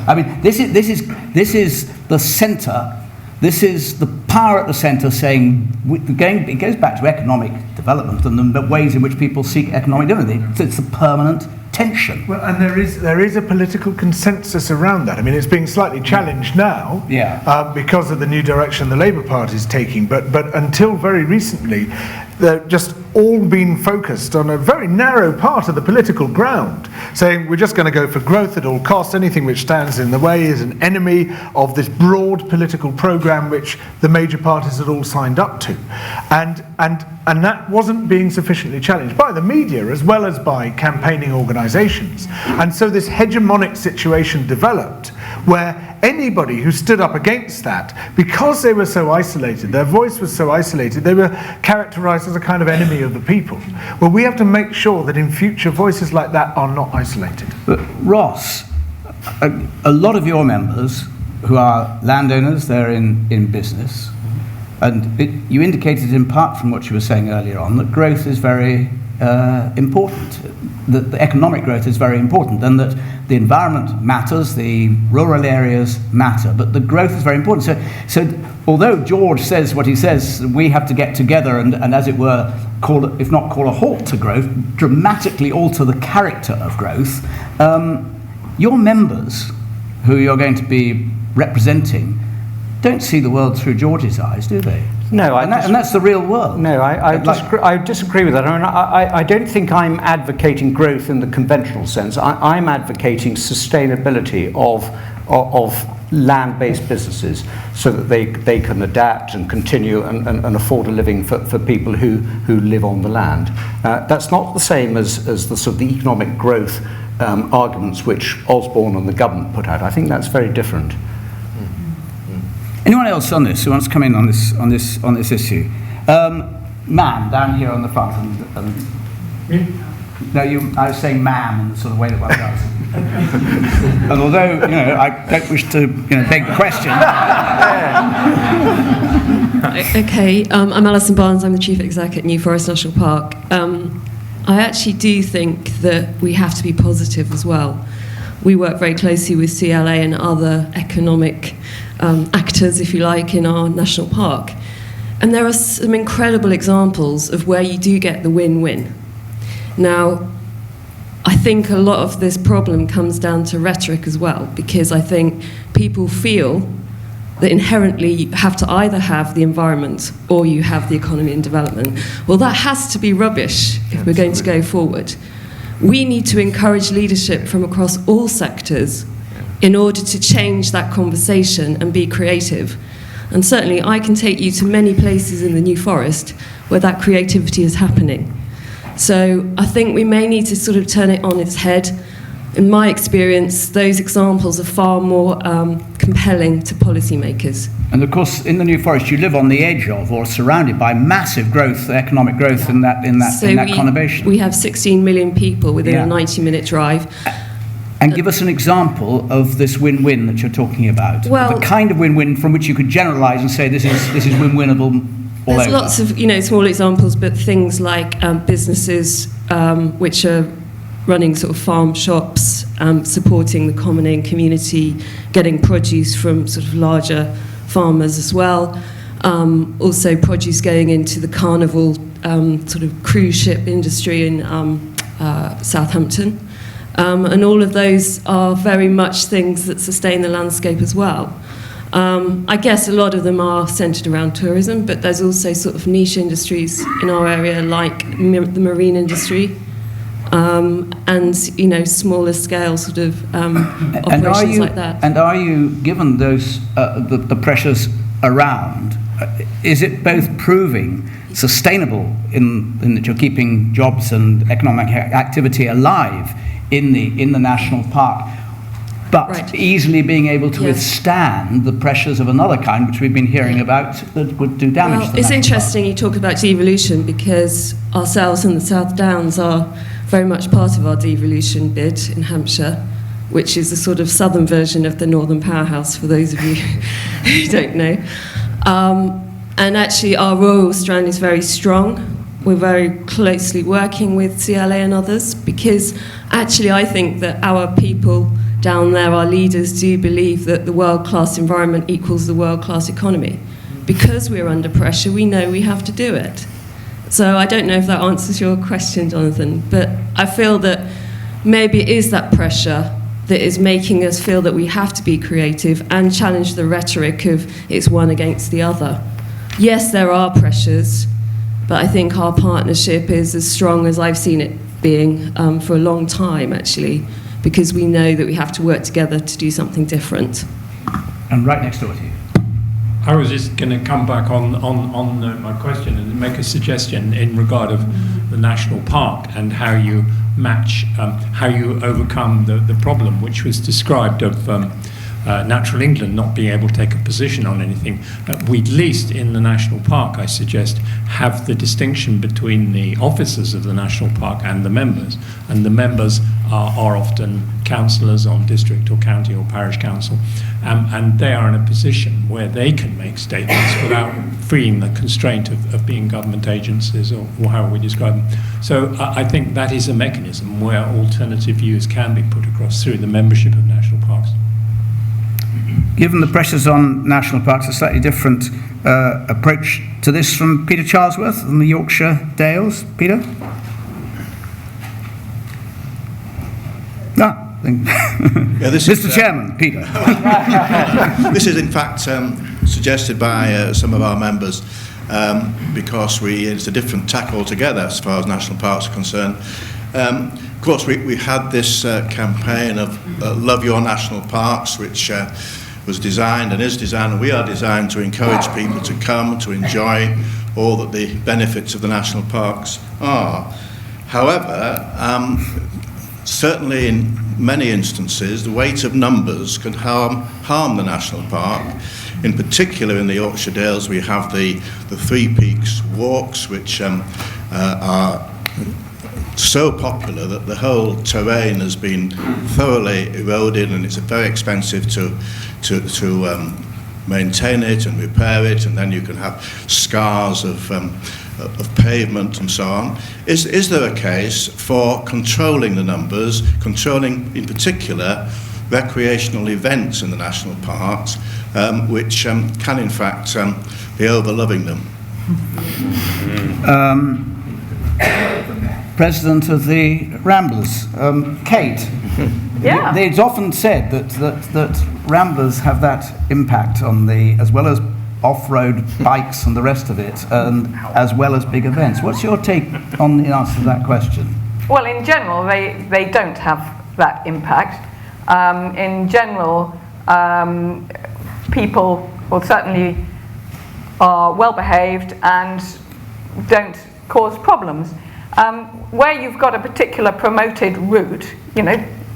I mean, this is the centre. This is the power at the centre saying, it goes back to economic development and the ways in which people seek economic development. It's the permanent tension. Well, and there is a political consensus around that. I mean, it's being slightly challenged now because of the new direction the Labour Party is taking, but until very recently, they've just all been focused on a very narrow part of the political ground, saying we're just going to go for growth at all costs. Anything which stands in the way is an enemy of this broad political programme which the major parties had all signed up to. And that wasn't being sufficiently challenged by the media as well as by campaigning organisations. And so this hegemonic situation developed where anybody who stood up against that, because they were so isolated, their voice was so isolated, they were characterised as a kind of enemy of the people. Well, we have to make sure that in future voices like that are not isolated. But Ross, a lot of your members who are landowners, they're in business, and you indicated in part from what you were saying earlier on that growth is very important, that the economic growth is very important, and that the environment matters, the rural areas matter, but the growth is very important. So although George says what he says, we have to get together and as it were, if not call a halt to growth, dramatically alter the character of growth. Your members, who you're going to be representing, don't see the world through George's eyes, do they? No, and that's the real world. No, I disagree with that. I mean, I don't think I'm advocating growth in the conventional sense. I'm advocating sustainability of land-based businesses so that they can adapt and continue and afford a living for people who live on the land. That's not the same as the sort of the economic growth arguments which Osborne and the government put out. I think that's very different. Anyone else on this who wants to come in on this issue? Ma'am, down here on the front. No, I was saying ma'am in the sort of way that one does. And although I don't wish to beg the question. Okay, I'm Alison Barnes. I'm the chief exec at New Forest National Park. I actually do think that we have to be positive as well. We work very closely with CLA and other economic actors, if you like, in our national park. And there are some incredible examples of where you do get the win-win. Now, I think a lot of this problem comes down to rhetoric as well, because I think people feel that inherently you have to either have the environment or you have the economy and development. Well, that has to be rubbish if we're going to go forward. We need to encourage leadership from across all sectors in order to change that conversation and be creative. And certainly I can take you to many places in the New Forest where that creativity is happening. So I think we may need to sort of turn it on its head. In my experience, those examples are far more compelling to policymakers. And of course, in the New Forest, you live on the edge of or surrounded by massive growth, economic growth in that conurbation. We have 16 million people within a 90-minute drive. And give us an example of this win-win that you're talking about. Well, the kind of win-win from which you could generalise and say this is win-winnable all over. There's lots of small examples, but things like businesses which are running sort of farm shops, supporting the common aim community, getting produce from sort of larger farmers as well. Also produce going into the carnival sort of cruise ship industry in Southampton. And all of those are very much things that sustain the landscape as well. I guess a lot of them are centred around tourism, but there's also sort of niche industries in our area like the marine industry. And smaller scale sort of operations like that. And are you, given those the pressures around, is it both proving sustainable in that you're keeping jobs and economic activity alive in the national park, but easily being able to withstand the pressures of another kind, which we've been hearing about, that would do damage to the it's national interesting park? you talk about devolution, because ourselves in the South Downs are very much part of our devolution bid in Hampshire, which is the sort of southern version of the Northern Powerhouse, for those of you who don't know. And actually our rural strand is very strong. We're very closely working with CLA and others, because actually I think that our people down there, our leaders do believe that the world-class environment equals the world-class economy. Because we're under pressure, we know we have to do it. So I don't know if that answers your question, Jonathan, but I feel that maybe it is that pressure that is making us feel that we have to be creative and challenge the rhetoric of it's one against the other. Yes, there are pressures, but I think our partnership is as strong as I've seen it being for a long time, actually, because we know that we have to work together to do something different. And right next door to you. I was just going to come back on my question and make a suggestion in regard of the national park and how you match, how you overcome the problem which was described of Natural England not being able to take a position on anything. We at least in the national park, I suggest, have the distinction between the officers of the national park and the members. And the members are often councillors on district or county or parish council, and they are in a position where they can make statements without freeing the constraint of being government agencies or however we describe them. So I think that is a mechanism where alternative views can be put across through the membership of national parks. Given the pressures on national parks, a slightly different approach to this from Peter Charlesworth and the Yorkshire Dales. Peter? Mr. Chairman, Peter. This is in fact suggested by some of our members because it's a different tack altogether as far as national parks are concerned. Of course, we had this campaign of Love Your National Parks, which was designed and is designed, and we are designed to encourage people to come to enjoy all that the benefits of the national parks are. However, certainly in many instances, the weight of numbers can harm the national park. In particular, in the Yorkshire Dales, we have the Three Peaks walks, which are so popular that the whole terrain has been thoroughly eroded, and it's very expensive to maintain it and repair it, and then you can have scars of pavement and so on. Is there a case for controlling the numbers, controlling in particular recreational events in the national parks, which can in fact be overloving them? President of the Ramblers, Kate. Yeah. It's often said that Ramblers have that impact on as well as off-road bikes and the rest of it, and as well as big events. What's your take on the answer to that question? Well, in general, they don't have that impact. In general, people, well, certainly are well behaved and don't cause problems. Where you've got a particular promoted route,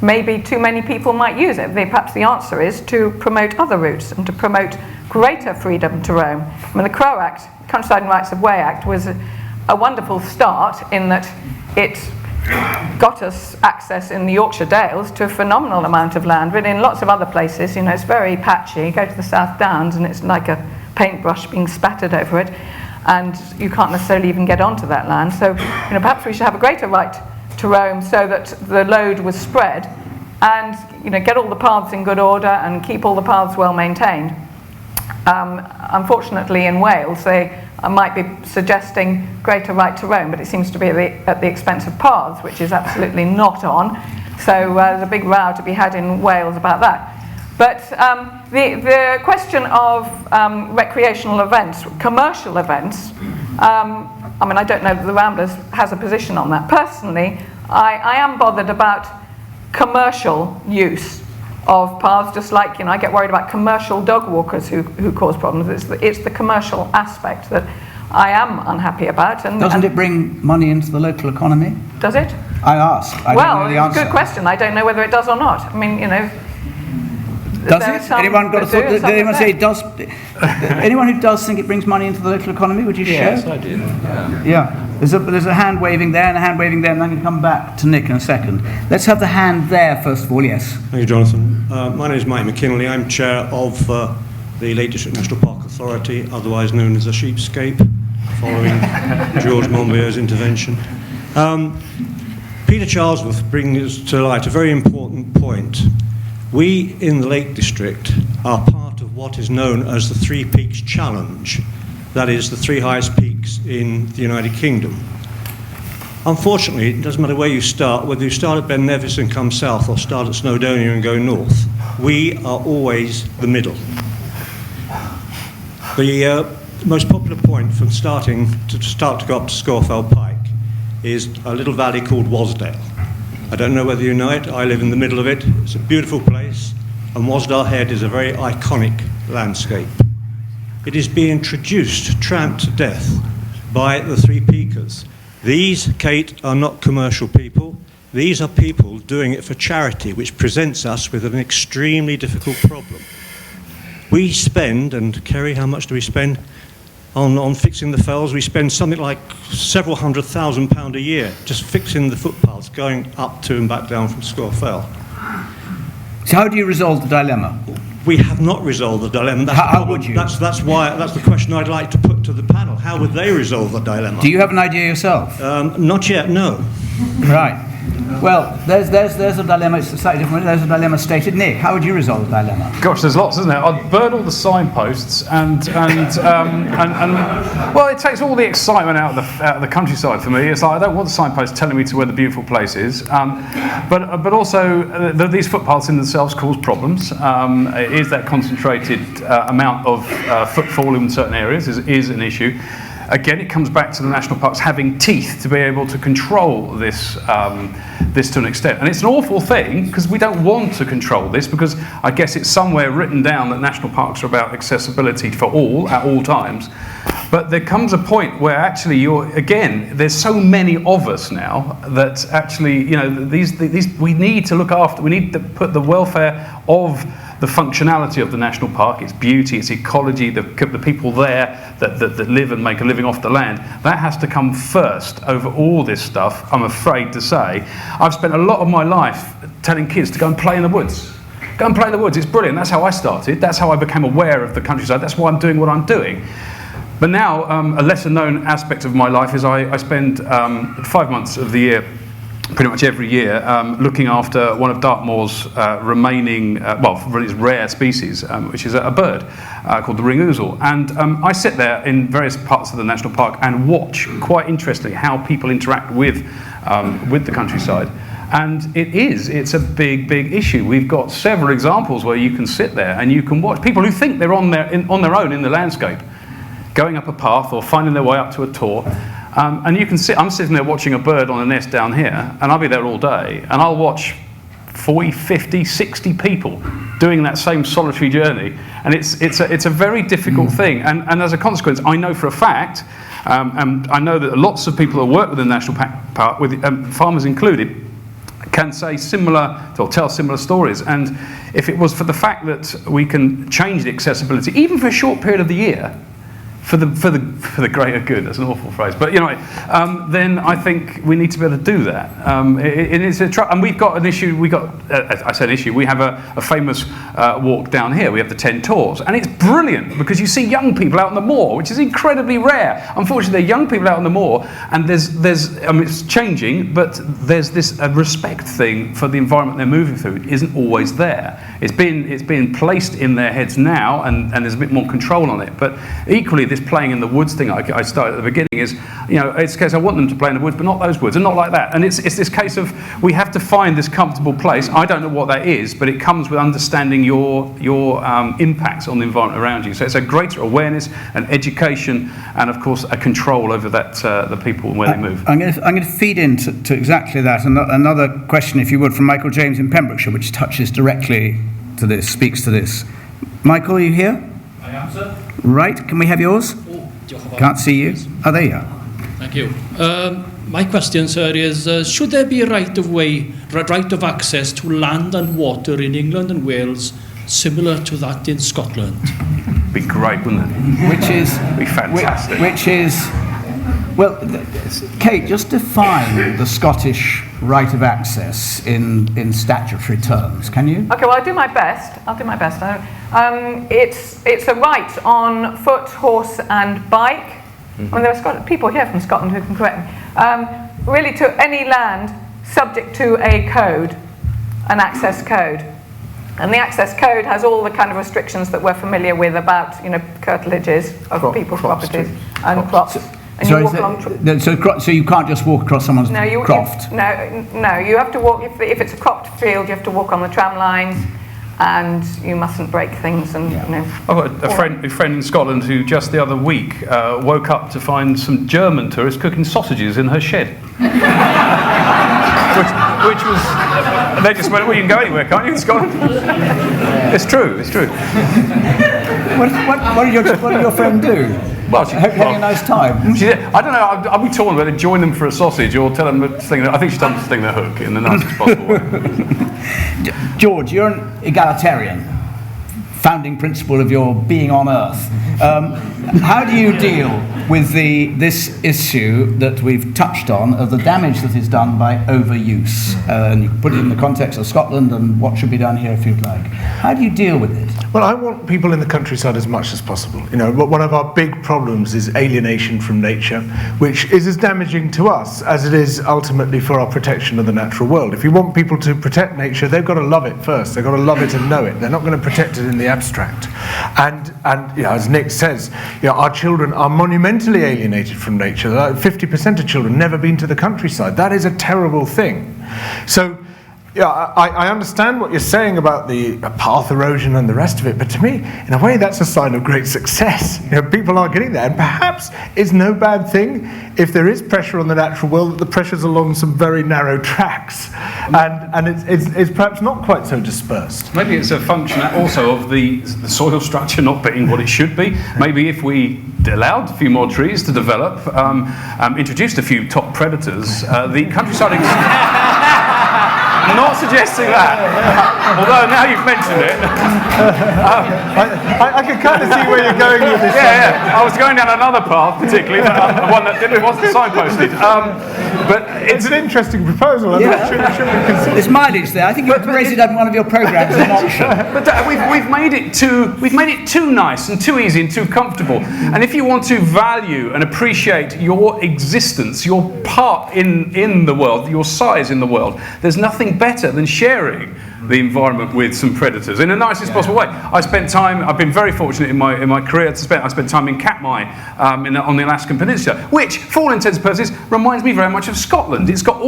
maybe too many people might use it. Perhaps the answer is to promote other routes and to promote greater freedom to roam. I mean, the CRO Act, Countryside and Rights of Way Act, was a wonderful start in that it got us access in the Yorkshire Dales to a phenomenal amount of land, but in lots of other places, it's very patchy. You go to the South Downs and it's like a paintbrush being spattered over it, and you can't necessarily even get onto that land. So, perhaps we should have a greater right to roam so that the load was spread, and get all the paths in good order and keep all the paths well maintained. Unfortunately, in Wales, they might be suggesting greater right to roam, but it seems to be at the expense of paths, which is absolutely not on. So there's a big row to be had in Wales about that. But the question of recreational events, commercial events, I don't know that the Ramblers has a position on that. Personally, I am bothered about commercial use of paths, just like I get worried about commercial dog walkers who cause problems. It's the commercial aspect that I am unhappy about. Doesn't it bring money into the local economy? Does it? I ask. I don't know the answer. Good question. I don't know whether it does or not. I mean, Does it? Anyone got a thought? Did anyone say it does? Anyone who does think it brings money into the local economy, would you share? Yes, I do. Yeah. There's a hand waving there and a hand waving there, and I'm going to come back to Nick in a second. Let's have the hand there first of all. Yes. Thank you, Jonathan. My name is Mike McKinley. I'm chair of the Lake District National Park Authority, otherwise known as the Sheepscape, following George Monbiot's intervention. Peter Charlesworth brings to light a very important point. We in the Lake District are part of what is known as the Three Peaks Challenge. That is the three highest peaks in the United Kingdom. Unfortunately, it doesn't matter where you start, whether you start at Ben Nevis and come south or start at Snowdonia and go north, we are always the middle. The most popular point from start to go up to Scawfell Pike is a little valley called Wasdale. I don't know whether you know it, I live in the middle of it. It's a beautiful place, and Wasdale Head is a very iconic landscape. It is being tramped to death by the Three Peakers. These, Kate, are not commercial people. These are people doing it for charity, which presents us with an extremely difficult problem. We spend, and Kerry, how much do we spend on fixing the fells? We spend something like several £100,000 a year just fixing the footpaths going up to and back down from Scawfell. So how do you resolve the dilemma? We have not resolved the dilemma. That's how would you? That's the question I'd like to put to the panel. How would they resolve the dilemma? Do you have an idea yourself? Not yet, no. Right. Well, there's a dilemma. It's slightly different. There's a dilemma stated. Nick, how would you resolve the dilemma? Gosh, there's lots, isn't there? I'd burn all the signposts and well, it takes all the excitement out of the countryside for me. It's like I don't want the signposts telling me to where the beautiful place is. But also these footpaths in themselves cause problems. Is that concentrated amount of footfall in certain areas is an issue. Again, it comes back to the national parks having teeth to be able to control this to an extent. And it's an awful thing because we don't want to control this, because I guess it's somewhere written down that national parks are about accessibility for all at all times. But there comes a point where actually there's so many of us now that actually, these we need to look after, we need to put the welfare of the functionality of the national park, its beauty, its ecology, the people there that live and make a living off the land, that has to come first over all this stuff, I'm afraid to say. I've spent a lot of my life telling kids to go and play in the woods. Go and play in the woods, it's brilliant. That's how I started. That's how I became aware of the countryside. That's why I'm doing what I'm doing. But now, a lesser known aspect of my life is I spend 5 months of the year, pretty much every year, looking after one of Dartmoor's remaining, its rare species, which is a bird called the ring ouzel. And I sit there in various parts of the national park and watch, quite interestingly, how people interact with the countryside. And it's a big issue. We've got several examples where you can sit there and you can watch people who think they're on their own in the landscape, going up a path or finding their way up to a tor. And you can I'm sitting there watching a bird on a nest down here, and I'll be there all day, and I'll watch 40, 50, 60 people doing that same solitary journey. And it's a very difficult thing. And as a consequence, I know for a fact, and I know that lots of people who work within the National Park, with farmers included, can say tell similar stories. And if it was for the fact that we can change the accessibility, even for a short period of the year, for the greater good, that's an awful phrase, but then I think we need to be able to do that. And we've got an issue. We have a famous walk down here. We have the 10 Tors, and it's brilliant because you see young people out on the moor, which is incredibly rare. Unfortunately, there are young people out on the moor, and it's changing, but there's this respect thing for the environment they're moving through isn't always there. It's been placed in their heads now, and there's a bit more control on it. But equally, this playing in the woods thing I started at the beginning is, it's a case I want them to play in the woods, but not those woods, and not like that. And it's this case of we have to find this comfortable place. I don't know what that is, but it comes with understanding your impacts on the environment around you. So it's a greater awareness and education, and of course a control over that the people and where they move. I'm going to feed into exactly that. Another question, if you would, from Michael James in Pembrokeshire, which touches directly to this, speaks to this. Michael, are you here? I am, sir. Right, can we have yours? Can't see you. Oh, there you are. Thank you. My question, sir, is should there be a right of access to land and water in England and Wales similar to that in Scotland? Be great, wouldn't it? Which is be fantastic. Which is, well, Kate, just define the Scottish right of access in statutory terms, can you? Okay, well, I'll do my best. It's a right on foot, horse, and bike. Mm-hmm. And there are people here from Scotland who can correct me. Really, to any land subject to a code, an access code. And the access code has all the kind of restrictions that we're familiar with about, curtilages of people's properties and crops. And you walk along so you can't just walk across someone's croft? No, you have to walk, if it's a cropped field, you have to walk on the tram lines, and you mustn't break things. And I've got a friend in Scotland who just the other week woke up to find some German tourists cooking sausages in her shed. which was, they just went, well, you can go anywhere, can't you, in Scotland? It's true. What did your friend do? Well, having a nice time. I don't know. I'll be torn whether to join them for a sausage or tell them to sling. I think she's done to sling their hook in the nicest possible way. George, you're an egalitarian, founding principle of your being on Earth. How do you deal with this issue that we've touched on of the damage that is done by overuse? And you can put it in the context of Scotland and what should be done here if you'd like. How do you deal with it? Well, I want people in the countryside as much as possible. One of our big problems is alienation from nature, which is as damaging to us as it is ultimately for our protection of the natural world. If you want people to protect nature, they've got to love it first. They've got to love it and know it. They're not going to protect it in the abstract. And as Nick says, our children are monumentally alienated from nature. 50% of children never been to the countryside. That is a terrible thing. So, I understand what you're saying about the path erosion and the rest of it, but to me, in a way, that's a sign of great success. People are getting there, and perhaps it's no bad thing if there is pressure on the natural world, that the pressure's along some very narrow tracks, and it's perhaps not quite so dispersed. Maybe it's a function also of the soil structure not being what it should be. Maybe if we allowed a few more trees to develop, introduced a few top predators, the countryside... I'm not suggesting that, although now you've mentioned it. I can kind of see where you're going with this. Yeah. I was going down another path, particularly, one that wasn't signposted. But it's an interesting proposal. There's mileage there. I think you have to raise it up in one of your programmes as an option. But we've made it too nice and too easy and too comfortable. And if you want to value and appreciate your existence, your part in the world, your size in the world, there's nothing better than sharing the environment with some predators in the nicest possible way. I've been very fortunate in my career I spent time in Katmai on the Alaskan Peninsula, which, for all intents and purposes, reminds me very much of Scotland. It's got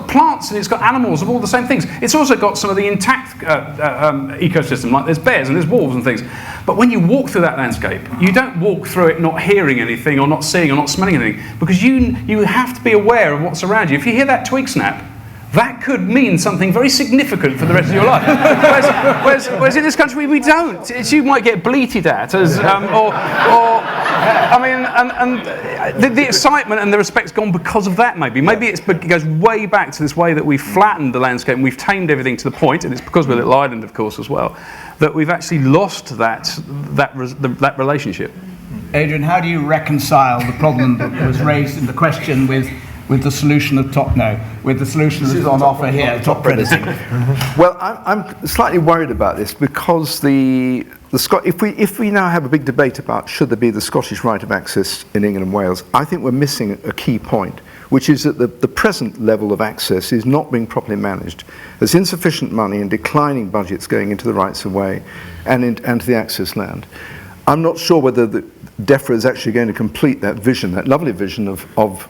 plants and it's got animals of all the same things. It's also got some of the intact ecosystem, like there's bears and there's wolves and things. But when you walk through that landscape, you don't walk through it not hearing anything or not seeing or not smelling anything, because you have to be aware of what's around you. If you hear that twig snap, that could mean something very significant for the rest of your life. Whereas in this country we don't. You might get bleated at as, the excitement and the respect's gone because of that. Maybe it goes way back to this way that we've flattened the landscape and we've tamed everything to the point, and it's because we're Little Island, of course, as well, that we've actually lost that relationship. Adrian, how do you reconcile the problem that was raised in the question with the solution of with the solution that's on offer here, top predating? Well, I'm slightly worried about this because if we now have a big debate about should there be the Scottish right of access in England and Wales, I think we're missing a key point, which is that the present level of access is not being properly managed. There's insufficient money and declining budgets going into the rights of way and to the access land. I'm not sure whether the DEFRA is actually going to complete that vision, that lovely vision of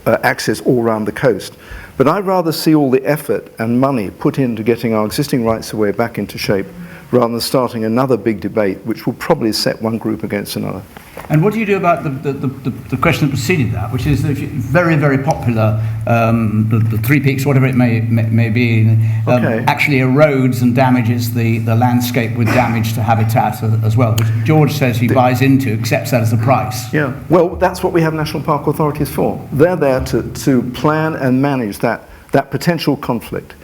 access all around the coast. But I'd rather see all the effort and money put into getting our existing rights of way back into shape rather than starting another big debate which will probably set one group against another. And what do you do about the question that preceded that, which is very, very popular, the Three Peaks, whatever it may be, actually erodes and damages the landscape with damage to habitat as well, which George says he buys into, accepts that as a price. Yeah, well, that's what we have national park authorities for. They're there to plan and manage that potential conflict.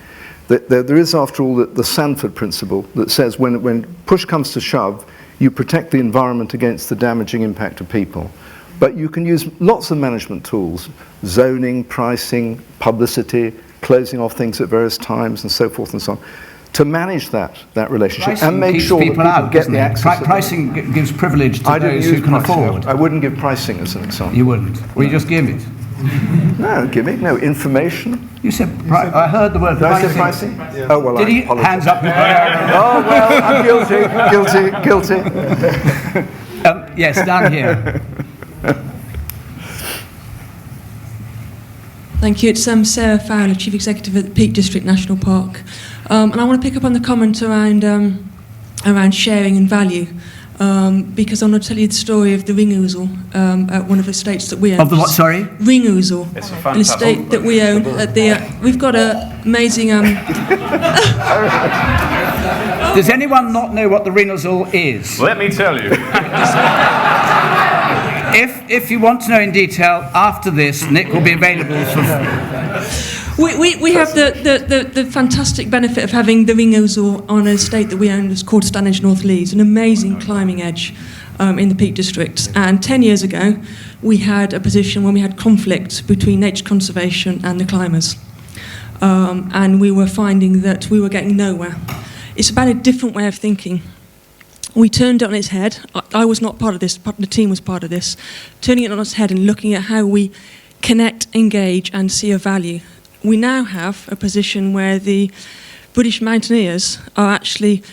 There is, after all, the Sanford principle that says when push comes to shove, you protect the environment against the damaging impact of people. But you can use lots of management tools, zoning, pricing, publicity, closing off things at various times and so forth and so on, to manage that relationship pricing and make sure that people get the access. Pricing gives privilege to those who can afford. I wouldn't give pricing as an example. You wouldn't? Well, you just give it. No, gimmick, no, information. You said, I heard the word Did I say pricing. pricing? Yeah. Oh, well, Did I he? apologize. Hands up. Oh, well, I'm guilty. Yes, down here. Thank you. It's Sarah Fowler, Chief Executive at the Peak District National Park. And I want to pick up on the comment around sharing and value, because I want to tell you the story of the ring ousel at one of the estates that we own. Of the what, sorry? Ring ousel. It's a An estate that we own at the... we've got an amazing... Does anyone not know what the ring ousel is? Let me tell you. If you want to know in detail, after this, Nick will be available for... We have the fantastic benefit of having the ring ousel on an estate that we own. It's called Stanage North Lees, an amazing climbing edge in the Peak District. And 10 years ago, we had a position when we had conflict between nature conservation and the climbers. And we were finding that we were getting nowhere. It's about a different way of thinking. We turned it on its head. I was not part of this, the team was part of this. Turning it on its head and looking at how we connect, engage and see a value. We now have a position where the British mountaineers are actually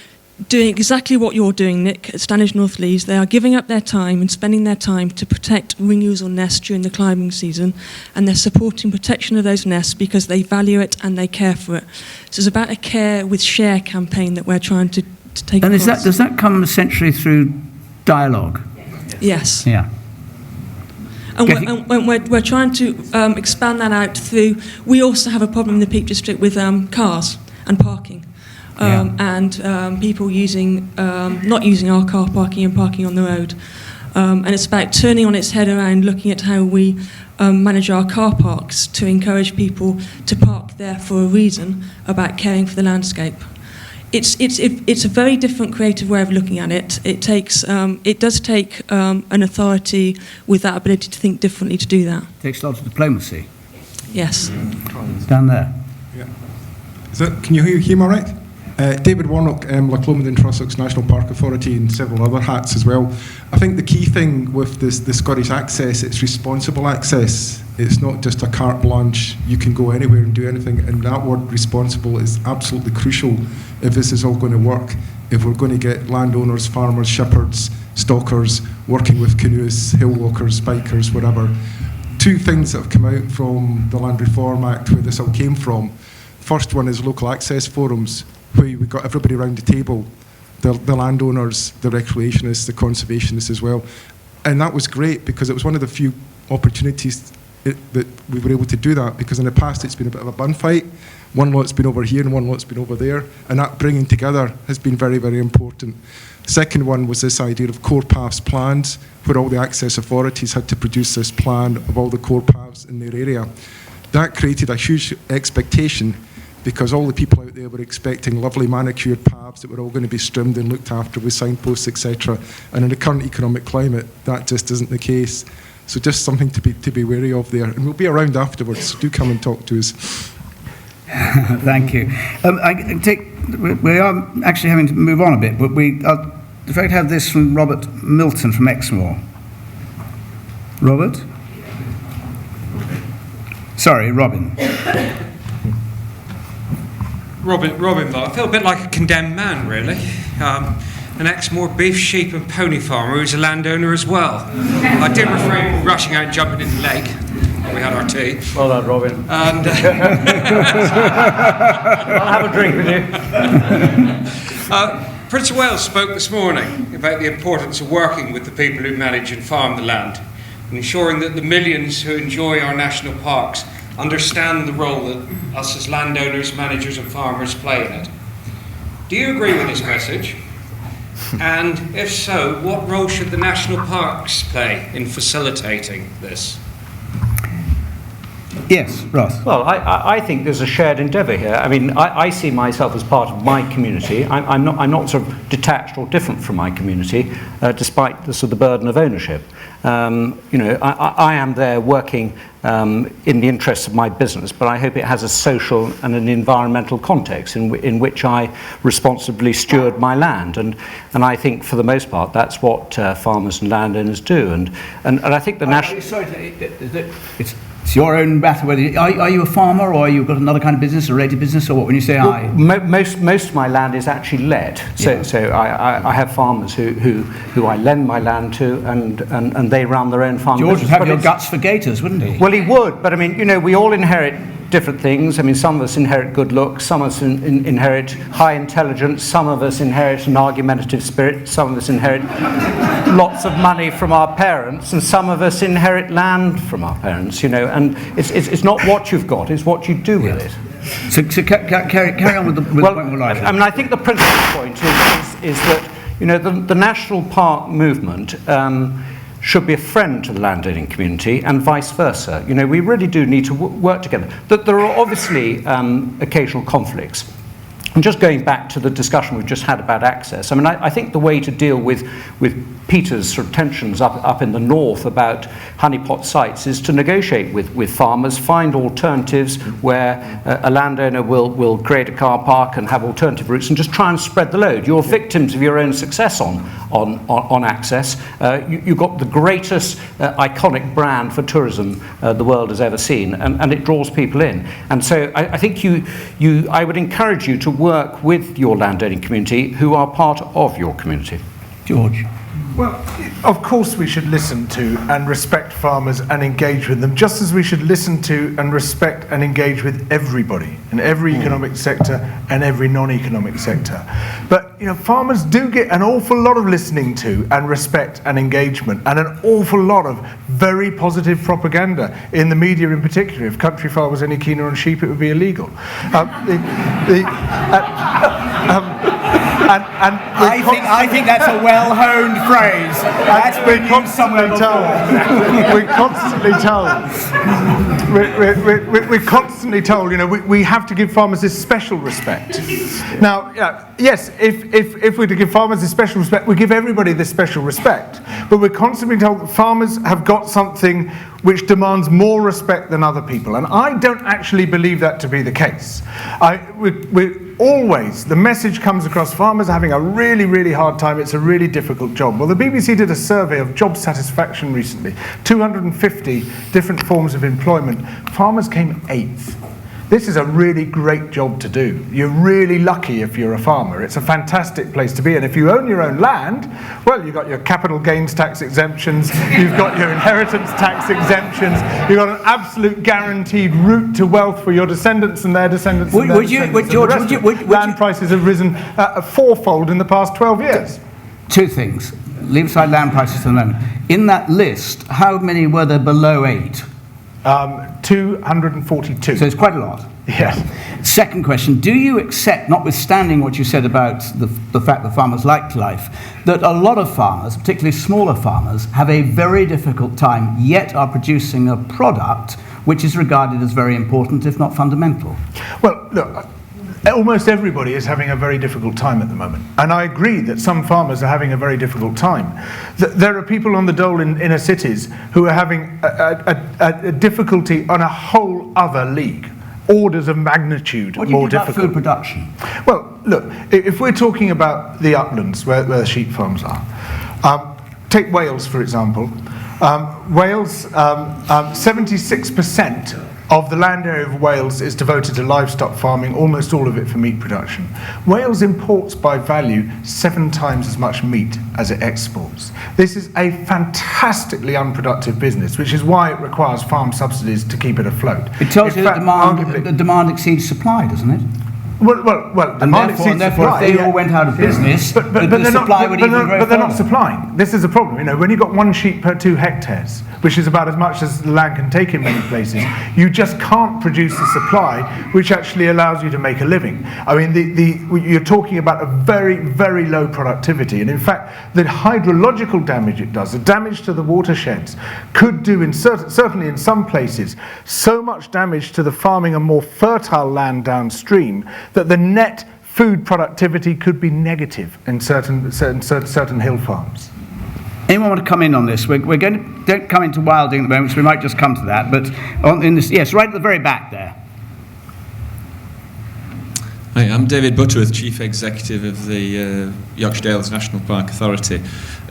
doing exactly what you're doing, Nick, at Stanage North Lees. They are giving up their time and spending their time to protect ring ousel nests during the climbing season, and they're supporting protection of those nests because they value it and they care for it. So it's about a care with share campaign that we're trying to take And across. does that come essentially through dialogue? Yes. Yeah. And we're trying to expand that out through... We also have a problem in the Peak District with cars and parking. And people using not using our car parking and parking on the road. And it's about turning on its head around, looking at how we manage our car parks to encourage people to park there for a reason, about caring for the landscape. It's a very different creative way of looking at it. It does take an authority with that ability to think differently to do that. Takes a lot of diplomacy. Yes. Down there. Yeah. Can you hear me all right? David Warnock, Laclomond and Trossachs National Park Authority, and several other hats as well. I think the key thing with the Scottish access, it's responsible access. It's not just a carte blanche, you can go anywhere and do anything, and that word responsible is absolutely crucial if this is all going to work. If we're going to get landowners, farmers, shepherds, stockers, working with canoeists, hill walkers, bikers, whatever. Two things that have come out from the Land Reform Act where this all came from. First one is local access forums, where we got everybody around the table, the landowners, the recreationists, the conservationists as well. And that was great because it was one of the few opportunities that we were able to do that, because in the past it's been a bit of a bun fight. One lot's been over here and one lot's been over there, and that bringing together has been very, very important. Second one was this idea of core paths plans, where all the access authorities had to produce this plan of all the core paths in their area. That created a huge expectation, because all the people out there were expecting lovely manicured paths that were all going to be trimmed and looked after with signposts, etc. And in the current economic climate, that just isn't the case. So just something to be wary of there. And we'll be around afterwards, so do come and talk to us. Thank you. We are actually having to move on a bit, but we are in fact have this from Robert Milton from Exmoor. Robert? Sorry, Robin. Robin, I feel a bit like a condemned man, really. An Exmoor beef, sheep and pony farmer who's a landowner as well. I did refrain from rushing out and jumping in the lake. We had our tea. Well done, Robin. And I'll have a drink with you. Prince of Wales spoke this morning about the importance of working with the people who manage and farm the land, and ensuring that the millions who enjoy our national parks understand the role that us as landowners, managers and farmers play in it. Do you agree with this message? And if so, what role should the national parks play in facilitating this? Yes, Ross. Well, I think there's a shared endeavour here. I mean, I see myself as part of my community. I'm not sort of detached or different from my community, despite the sort of burden of ownership. I am there working in the interests of my business, but I hope it has a social and an environmental context in which I responsibly steward my land. And I think, for the most part, that's what farmers and landowners do. And I think the national... Sorry, It's your own matter whether are you a farmer or you've got another kind of business, a related business, or what? When you say I, Most of my land is actually let. So I have farmers who I lend my land to, and they run their own farm. George would have your guts for gators, wouldn't he? Well, he would, but I mean, we all inherit different things. I mean, some of us inherit good looks, some of us inherit high intelligence, some of us inherit an argumentative spirit, some of us inherit lots of money from our parents, and some of us inherit land from our parents, and it's not what you've got, it's what you do with it. So carry on with the point we're like. I mean, I think the principal point is that, the national park movement should be a friend to the landowning community and vice versa. We really do need to work together. There are obviously occasional conflicts. And just going back to the discussion we've just had about access, I mean, I think the way to deal with Peter's sort of tensions up in the north about honeypot sites is to negotiate with farmers, find alternatives where a landowner will create a car park and have alternative routes and just try and spread the load. You're victims of your own success on access. You've got the greatest iconic brand for tourism the world has ever seen, and it draws people in. And so I think I would encourage you to work with your landowning community who are part of your community. George. Well, of course we should listen to and respect farmers and engage with them, just as we should listen to and respect and engage with everybody in every economic sector and every non-economic sector. But farmers do get an awful lot of listening to and respect and engagement, and an awful lot of very positive propaganda in the media in particular. If Country File was any keener on sheep, it would be illegal. I think that's a well-honed phrase. That's been used somewhere before. We're constantly told, we have to give farmers this special respect. Now, yes, if we're to give farmers this special respect, we give everybody this special respect. But we're constantly told that farmers have got something which demands more respect than other people. And I don't actually believe that to be the case. The message comes across, farmers are having a really, really hard time, it's a really difficult job. Well, the BBC did a survey of job satisfaction recently, 250 different forms of employment. Farmers came 8th. This is a really great job to do. You're really lucky if you're a farmer. It's a fantastic place to be. And if you own your own land, well, you've got your capital gains tax exemptions, you've got your inheritance tax exemptions, you've got an absolute guaranteed route to wealth for your descendants and their descendants. Land prices have risen fourfold in the past 12 years. Two things. Leave aside land prices for the moment. In that list, how many were there below 8? 242. So it's quite a lot. Yes. Second question, do you accept, notwithstanding what you said about the fact that farmers like life, that a lot of farmers, particularly smaller farmers, have a very difficult time, yet are producing a product which is regarded as very important, if not fundamental? Well, look, almost everybody is having a very difficult time at the moment. And I agree that some farmers are having a very difficult time. There are people on the dole in inner cities who are having a difficulty on a whole other league, orders of magnitude more difficult. Food production? Well, look, if we're talking about the uplands where the sheep farms are, take Wales, for example. Wales, 76% of the land area of Wales is devoted to livestock farming, almost all of it for meat production. Wales imports by value 7 times as much meat as it exports. This is a fantastically unproductive business, which is why it requires farm subsidies to keep it afloat. It tells you that the demand exceeds supply, doesn't it? Well, and therefore, if they all went out of business, but they're not supplying. This is a problem. When you've got 1 sheep per 2 hectares, which is about as much as the land can take in many places, you just can't produce the supply which actually allows you to make a living. I mean, you're talking about a very, very low productivity. And in fact, the hydrological damage it does, the damage to the watersheds, could do, certainly in some places, so much damage to the farming and more fertile land downstream that the net food productivity could be negative in certain hill farms. Anyone want to come in on this? Don't come into wilding at the moment, so we might just come to that. But yes, right at the very back there. Hi, I'm David Butterworth, Chief Executive of the Yorkshire Dales National Park Authority.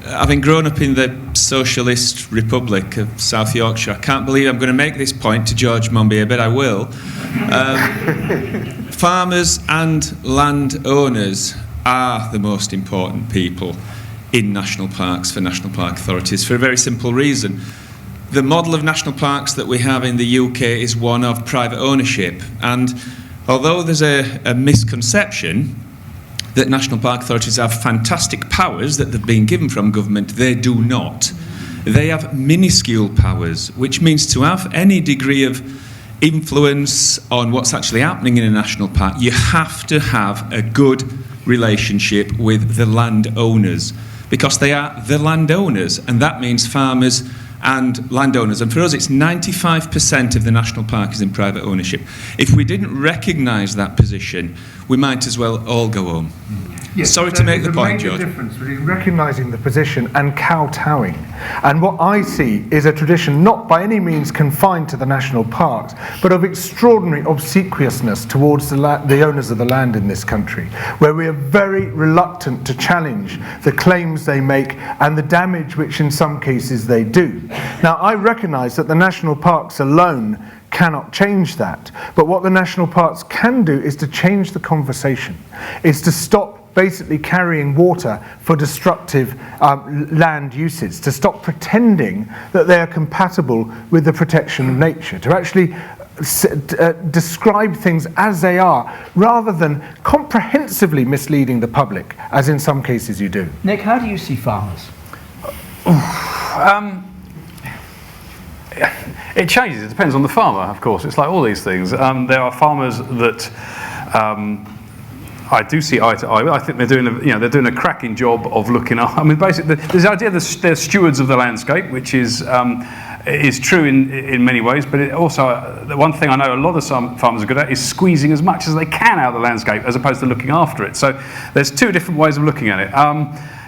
having grown up in the Socialist Republic of South Yorkshire, I can't believe I'm going to make this point to George Monbiot, but I will. Farmers and landowners are the most important people in national parks for national park authorities for a very simple reason. The model of national parks that we have in the UK is one of private ownership, and although there's a misconception that national park authorities have fantastic powers that they've been given from government, they do not. They have minuscule powers, which means to have any degree of influence on what's actually happening in a national park, you have to have a good relationship with the landowners, because they are the landowners, and that means farmers and landowners. And for us, it's 95% of the national park is in private ownership. If we didn't recognise that position, we might as well all go home. Yes, Sorry to make the point, George. George. There's a major difference between recognising the position and kowtowing. And what I see is a tradition not by any means confined to the national parks, but of extraordinary obsequiousness towards the owners of the land in this country, where we are very reluctant to challenge the claims they make and the damage which in some cases they do. Now, I recognise that the national parks alone cannot change that, but what the national parks can do is to change the conversation, is to stop basically carrying water for destructive land uses, to stop pretending that they are compatible with the protection of nature, to actually describe things as they are, rather than comprehensively misleading the public, as in some cases you do. Nick, how do you see farmers? It changes. It depends on the farmer, of course. It's like all these things. There are farmers that I do see eye to eye. I think they're doing a cracking job of looking up. I mean, basically, there's the idea that they're stewards of the landscape, which is true in many ways. But it also, the one thing I know a lot of some farmers are good at is squeezing as much as they can out of the landscape, as opposed to looking after it. So there's two different ways of looking at it.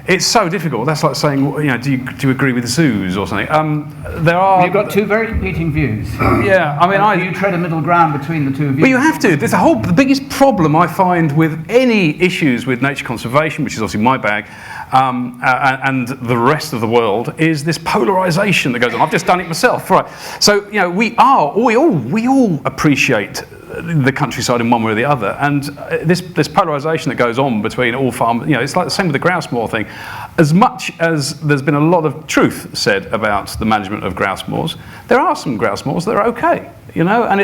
It's so difficult. That's like saying, do you agree with the zoos or something? You've got two very competing views. Yeah, I mean, you tread a middle ground between the two of you. But you have to. There's the biggest problem I find with any issues with nature conservation, which is obviously my bag, and the rest of the world, is this polarisation that goes on. I've just done it myself, right? So we all appreciate the countryside in one way or the other, and this polarisation that goes on between all farmers, it's like the same with the grouse moor thing. As much as there's been a lot of truth said about the management of grouse moors, there are some grouse moors that are okay, and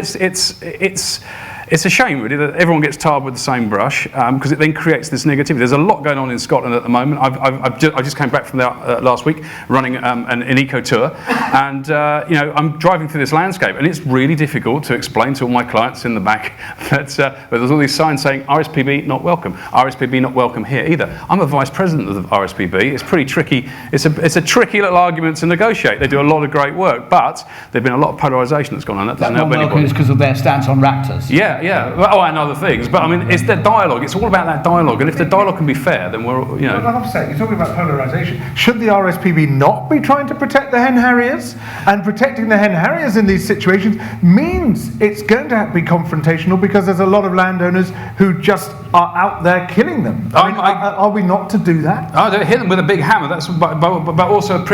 it's a shame really that everyone gets tarred with the same brush, because it then creates this negativity. There's a lot going on in Scotland at the moment. I just came back from there last week running an eco tour, and I'm driving through this landscape, and it's really difficult to explain to all my clients in the back that there's all these signs saying RSPB not welcome, RSPB not welcome here either. I'm a vice president of the RSPB. It's pretty tricky. It's a tricky little argument to negotiate. They do a lot of great work, but there's been a lot of polarisation that's gone on. That doesn't help anybody. Is because of their stance on raptors. Yeah. Oh, and other things. But I mean, it's the dialogue. It's all about that dialogue. And if the dialogue can be fair, then we're, Well, like I'm saying, you're talking about polarisation. Should the RSPB not be trying to protect the hen harriers? And protecting the hen harriers in these situations means it's going to be confrontational, because there's a lot of landowners who just are out there killing them. I mean, are we not to do that? I don't hit them with a big hammer. But also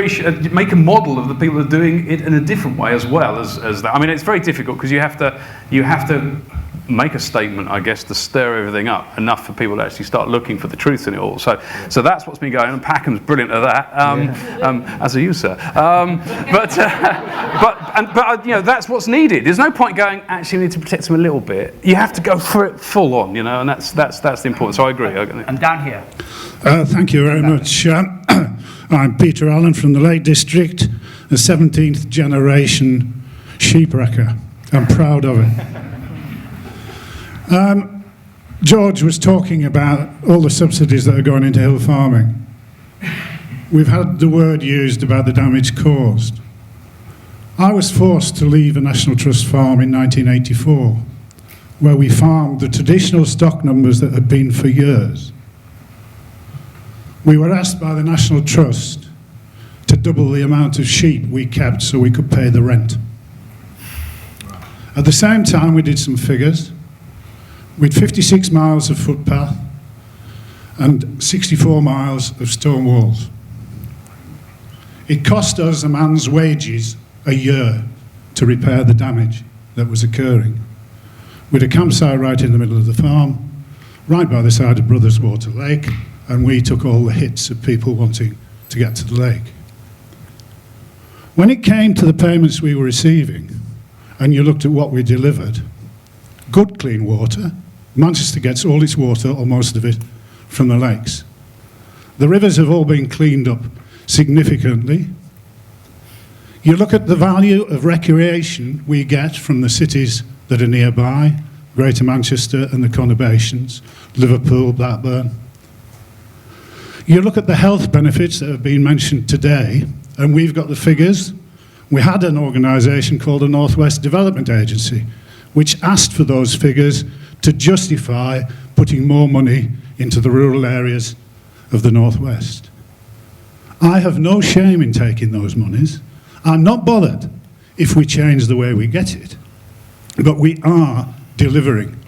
make a model of the people who are doing it in a different way as well as that. I mean, it's very difficult, because you have to make a statement, I guess, to stir everything up enough for people to actually start looking for the truth in it all. So that's what's been going on. Packham's brilliant at that, as are you, sir. But that's what's needed. There's no point going, actually, we need to protect them a little bit. You have to go for it full on, and that's the important. So I agree. And down here. Thank you very much. I'm Peter Allen from the Lake District, a 17th generation sheep wrecker. I'm proud of it. George was talking about all the subsidies that are going into hill farming. We've had the word used about the damage caused. I was forced to leave a National Trust farm in 1984, where we farmed the traditional stock numbers that had been for years. We were asked by the National Trust to double the amount of sheep we kept so we could pay the rent. At the same time, we did some figures. We had 56 miles of footpath and 64 miles of stone walls. It cost us a man's wages a year to repair the damage that was occurring. We had a campsite right in the middle of the farm, right by the side of Brothers Water Lake, and we took all the hits of people wanting to get to the lake. When it came to the payments we were receiving, and you looked at what we delivered, good clean water, Manchester gets all its water, or most of it, from the lakes. The rivers have all been cleaned up significantly. You look at the value of recreation we get from the cities that are nearby, Greater Manchester and the conurbations, Liverpool, Blackburn. You look at the health benefits that have been mentioned today, and we've got the figures. We had an organisation called the North West Development Agency, which asked for those figures to justify putting more money into the rural areas of the North West. I have no shame in taking those monies. I'm not bothered if we change the way we get it, but we are delivering.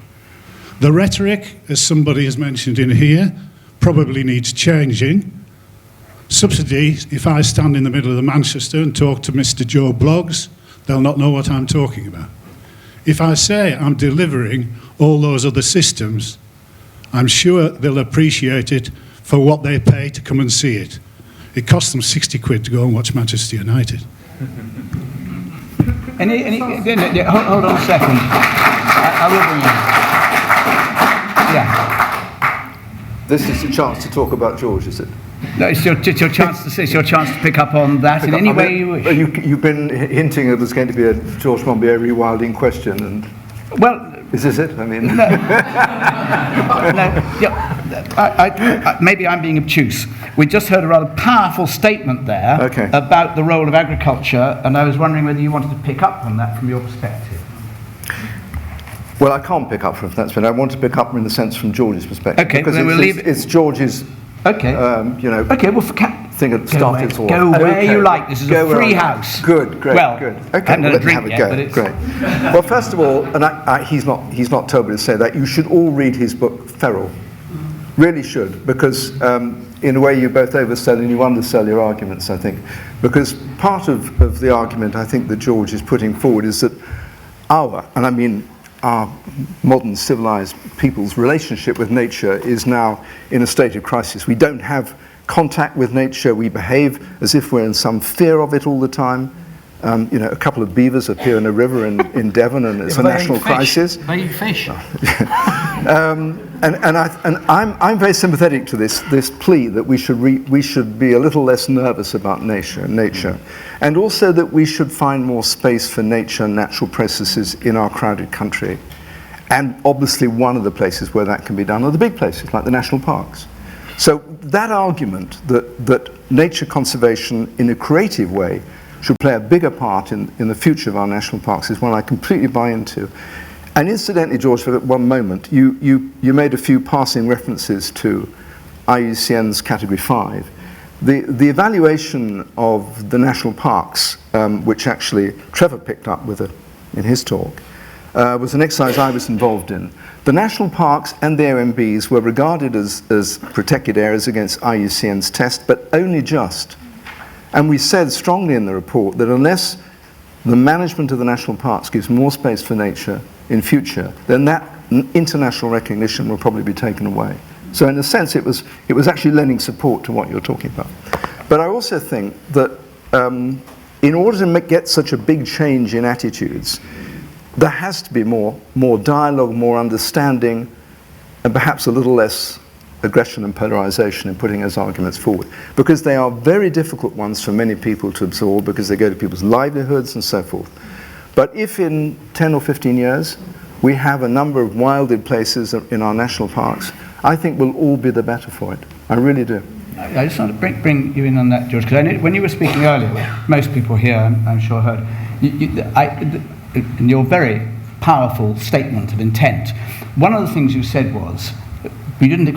The rhetoric, as somebody has mentioned in here, probably needs changing. Subsidies, if I stand in the middle of the Manchester and talk to Mr. Joe Bloggs, they'll not know what I'm talking about. If I say I'm delivering all those other systems, I'm sure they'll appreciate it for what they pay to come and see it. It costs them 60 quid to go and watch Manchester United. Hold on a second. I will bring you. Yeah. This is the chance to talk about George, is it? No, it's your chance to pick up on that in any way you wish. You've been hinting that there's going to be a George Monbiot rewilding question, and well, is this it? I mean, maybe I'm being obtuse. We just heard a rather powerful statement there about the role of agriculture, and I was wondering whether you wanted to pick up on that from your perspective. Well, I can't pick up from that, but I want to pick up in the sense from George's perspective. Okay, because then we'll leave it. It's George's. Okay. Okay. Well, thing that started it all. Go where you like. This is a free house. Good. Great. Well, good. I Okay. haven't had a Let me drink have a yet, go. but it's Great. Well, first of all, and he's not told me to say that. You should all read his book, Feral. Really should, because in a way you both oversell and you undersell your arguments, I think. Because part of the argument I think that George is putting forward is that our modern civilized people's relationship with nature is now in a state of crisis. We don't have contact with nature. We behave as if we're in some fear of it all the time. A couple of beavers appear in a river in Devon, and it's a national crisis. They eat fish. I'm very sympathetic to this plea that we should be a little less nervous about nature, and also that we should find more space for nature and natural processes in our crowded country. And obviously, one of the places where that can be done are the big places like the national parks. So that argument that nature conservation in a creative way should play a bigger part in the future of our national parks is one I completely buy into. And incidentally, George, for one moment, you made a few passing references to IUCN's Category 5. The evaluation of the national parks, which actually Trevor picked up in his talk, was an exercise I was involved in. The national parks and the OMBs were regarded as protected areas against IUCN's test, but only just. And we said strongly in the report that unless the management of the national parks gives more space for nature in future, then that international recognition will probably be taken away. So in a sense, it was actually lending support to what you're talking about. But I also think that in order to get such a big change in attitudes, there has to be more dialogue, more understanding, and perhaps a little less aggression and polarization in putting those arguments forward, because they are very difficult ones for many people to absorb, because they go to people's livelihoods and so forth. But if in 10 or 15 years we have a number of wilded places in our national parks, I think we'll all be the better for it. I really do. I just want to bring you in on that, George, because when you were speaking earlier, most people here, I'm sure, heard, in your very powerful statement of intent, one of the things you said was, we didn't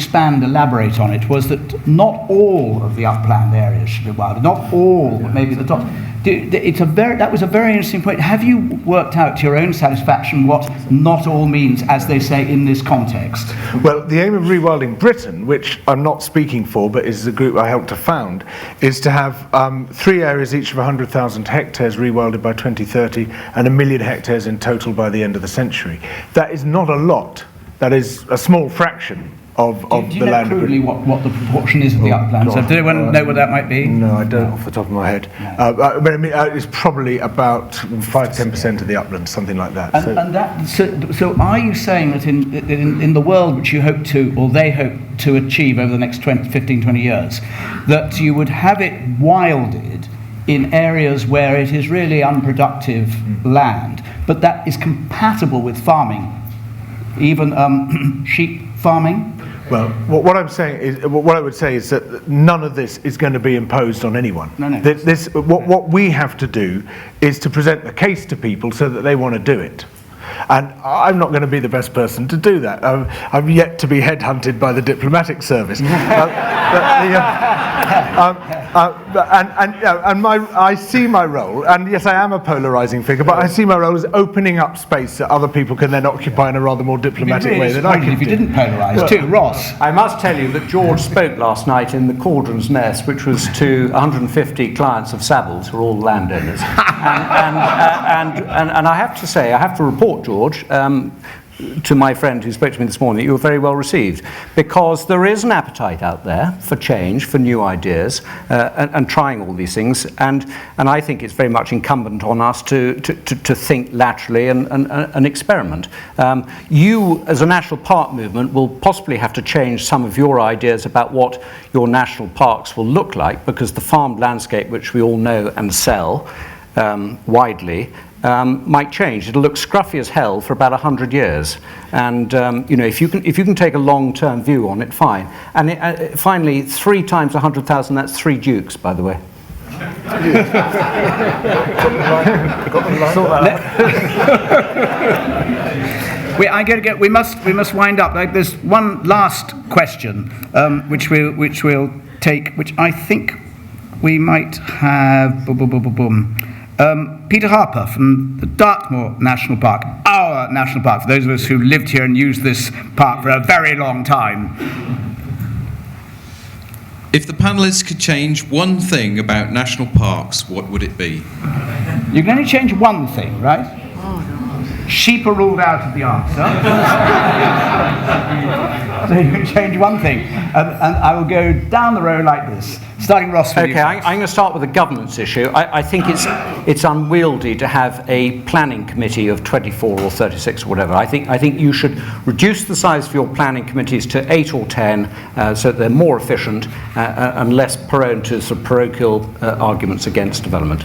elaborate on it, was that not all of the upland areas should be wild, not all, but maybe the top. That was a very interesting point. Have you worked out to your own satisfaction what not all means, as they say, in this context? Well, the aim of Rewilding Britain, which I'm not speaking for, but is the group I helped to found, is to have 3 areas each of 100,000 hectares rewilded by 2030 and 1 million hectares in total by the end of the century. That is not a lot. That is a small fraction of the land. Do you know crudely what the proportion is of the uplands? Does anyone know what that might be? No, I don't off the top of my head. But I mean, it's probably about 5-10% of the uplands, something like that. So are you saying that in the world which you hope to, or they hope to achieve over the next 15, 20 years, that you would have it wilded in areas where it is really unproductive land, but that is compatible with farming, even sheep farming? Well, what I'm saying is, what I would say is that none of this is going to be imposed on anyone. No. What we have to do is to present the case to people so that they want to do it. And I'm not going to be the best person to do that. I'm yet to be headhunted by the diplomatic service. I see my role, and yes, I am a polarising figure, but I see my role as opening up space that other people can then occupy in a rather more diplomatic way than I can. If you didn't polarise too, Ross. I must tell you that George spoke last night in the Cauldron's Nest, which was to 150 clients of Savills, who are all landowners. And I have to say, I have to report, George, to my friend who spoke to me this morning, that you were very well received, because there is an appetite out there for change, for new ideas, and trying all these things, and I think it's very much incumbent on us to think laterally and experiment. You, as a national park movement, will possibly have to change some of your ideas about what your national parks will look like, because the farmed landscape, which we all know and sell widely, might change. It'll look scruffy as hell for about 100 years, and if you can take a long-term view on it, fine. And finally, 3 times 100,000, that's 3 dukes, by the way. We must wind up. There's one last question, which we'll take, which I think we might have. Peter Harper from the Dartmoor National Park, our national park, for those of us who lived here and used this park for a very long time. If the panellists could change one thing about national parks, what would it be? You can only change one thing, right? Sheep are ruled out of the answer. So you can change one thing. And I will go down the row like this. Starting Ross with you. Okay, I'm going to start with the governance issue. I think it's unwieldy to have a planning committee of 24 or 36 or whatever. I think you should reduce the size of your planning committees to 8 or 10 so that they're more efficient and less prone to sort of parochial arguments against development.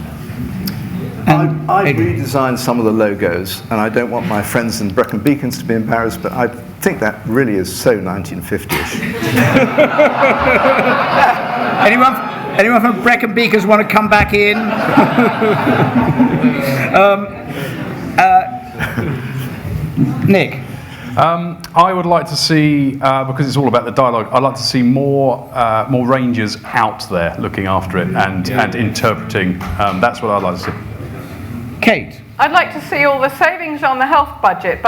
I've redesigned some of the logos, and I don't want my friends in Brecon Beacons to be embarrassed, but I think that really is so 1950-ish. Anyone from Brecon Beacons want to come back in? Nick? I would like to see, because it's all about the dialogue, I'd like to see more rangers out there looking after it and interpreting. That's what I'd like to see. Kate? I'd like to see all the savings on the health budget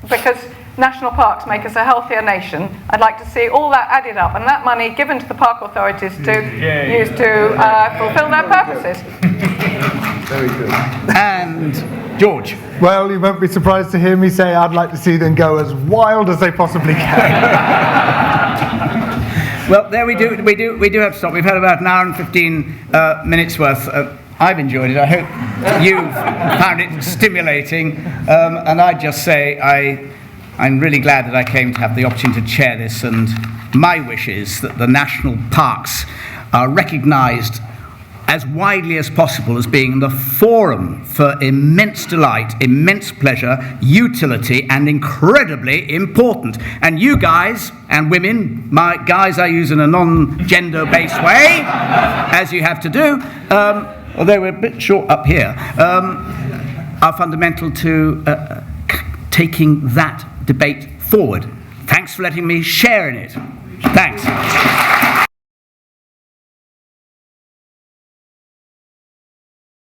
because national parks make us a healthier nation. I'd like to see all that added up and that money given to the park authorities to use to fulfil their purposes. Very good. And George? Well, you won't be surprised to hear me say I'd like to see them go as wild as they possibly can. Well, there we do have to stop. We've had about an hour and 15 minutes worth. I've enjoyed it. I hope you've found it stimulating. And I'd just say I'm really glad that I came to have the opportunity to chair this, and my wish is that the national parks are recognised as widely as possible as being the forum for immense delight, immense pleasure, utility, and incredibly important. And you guys and women, my guys I use in a non-gender-based way, as you have to do, although we're a bit short up here, are fundamental to taking that debate forward. Thank Thanks for letting me share in it. Thanks.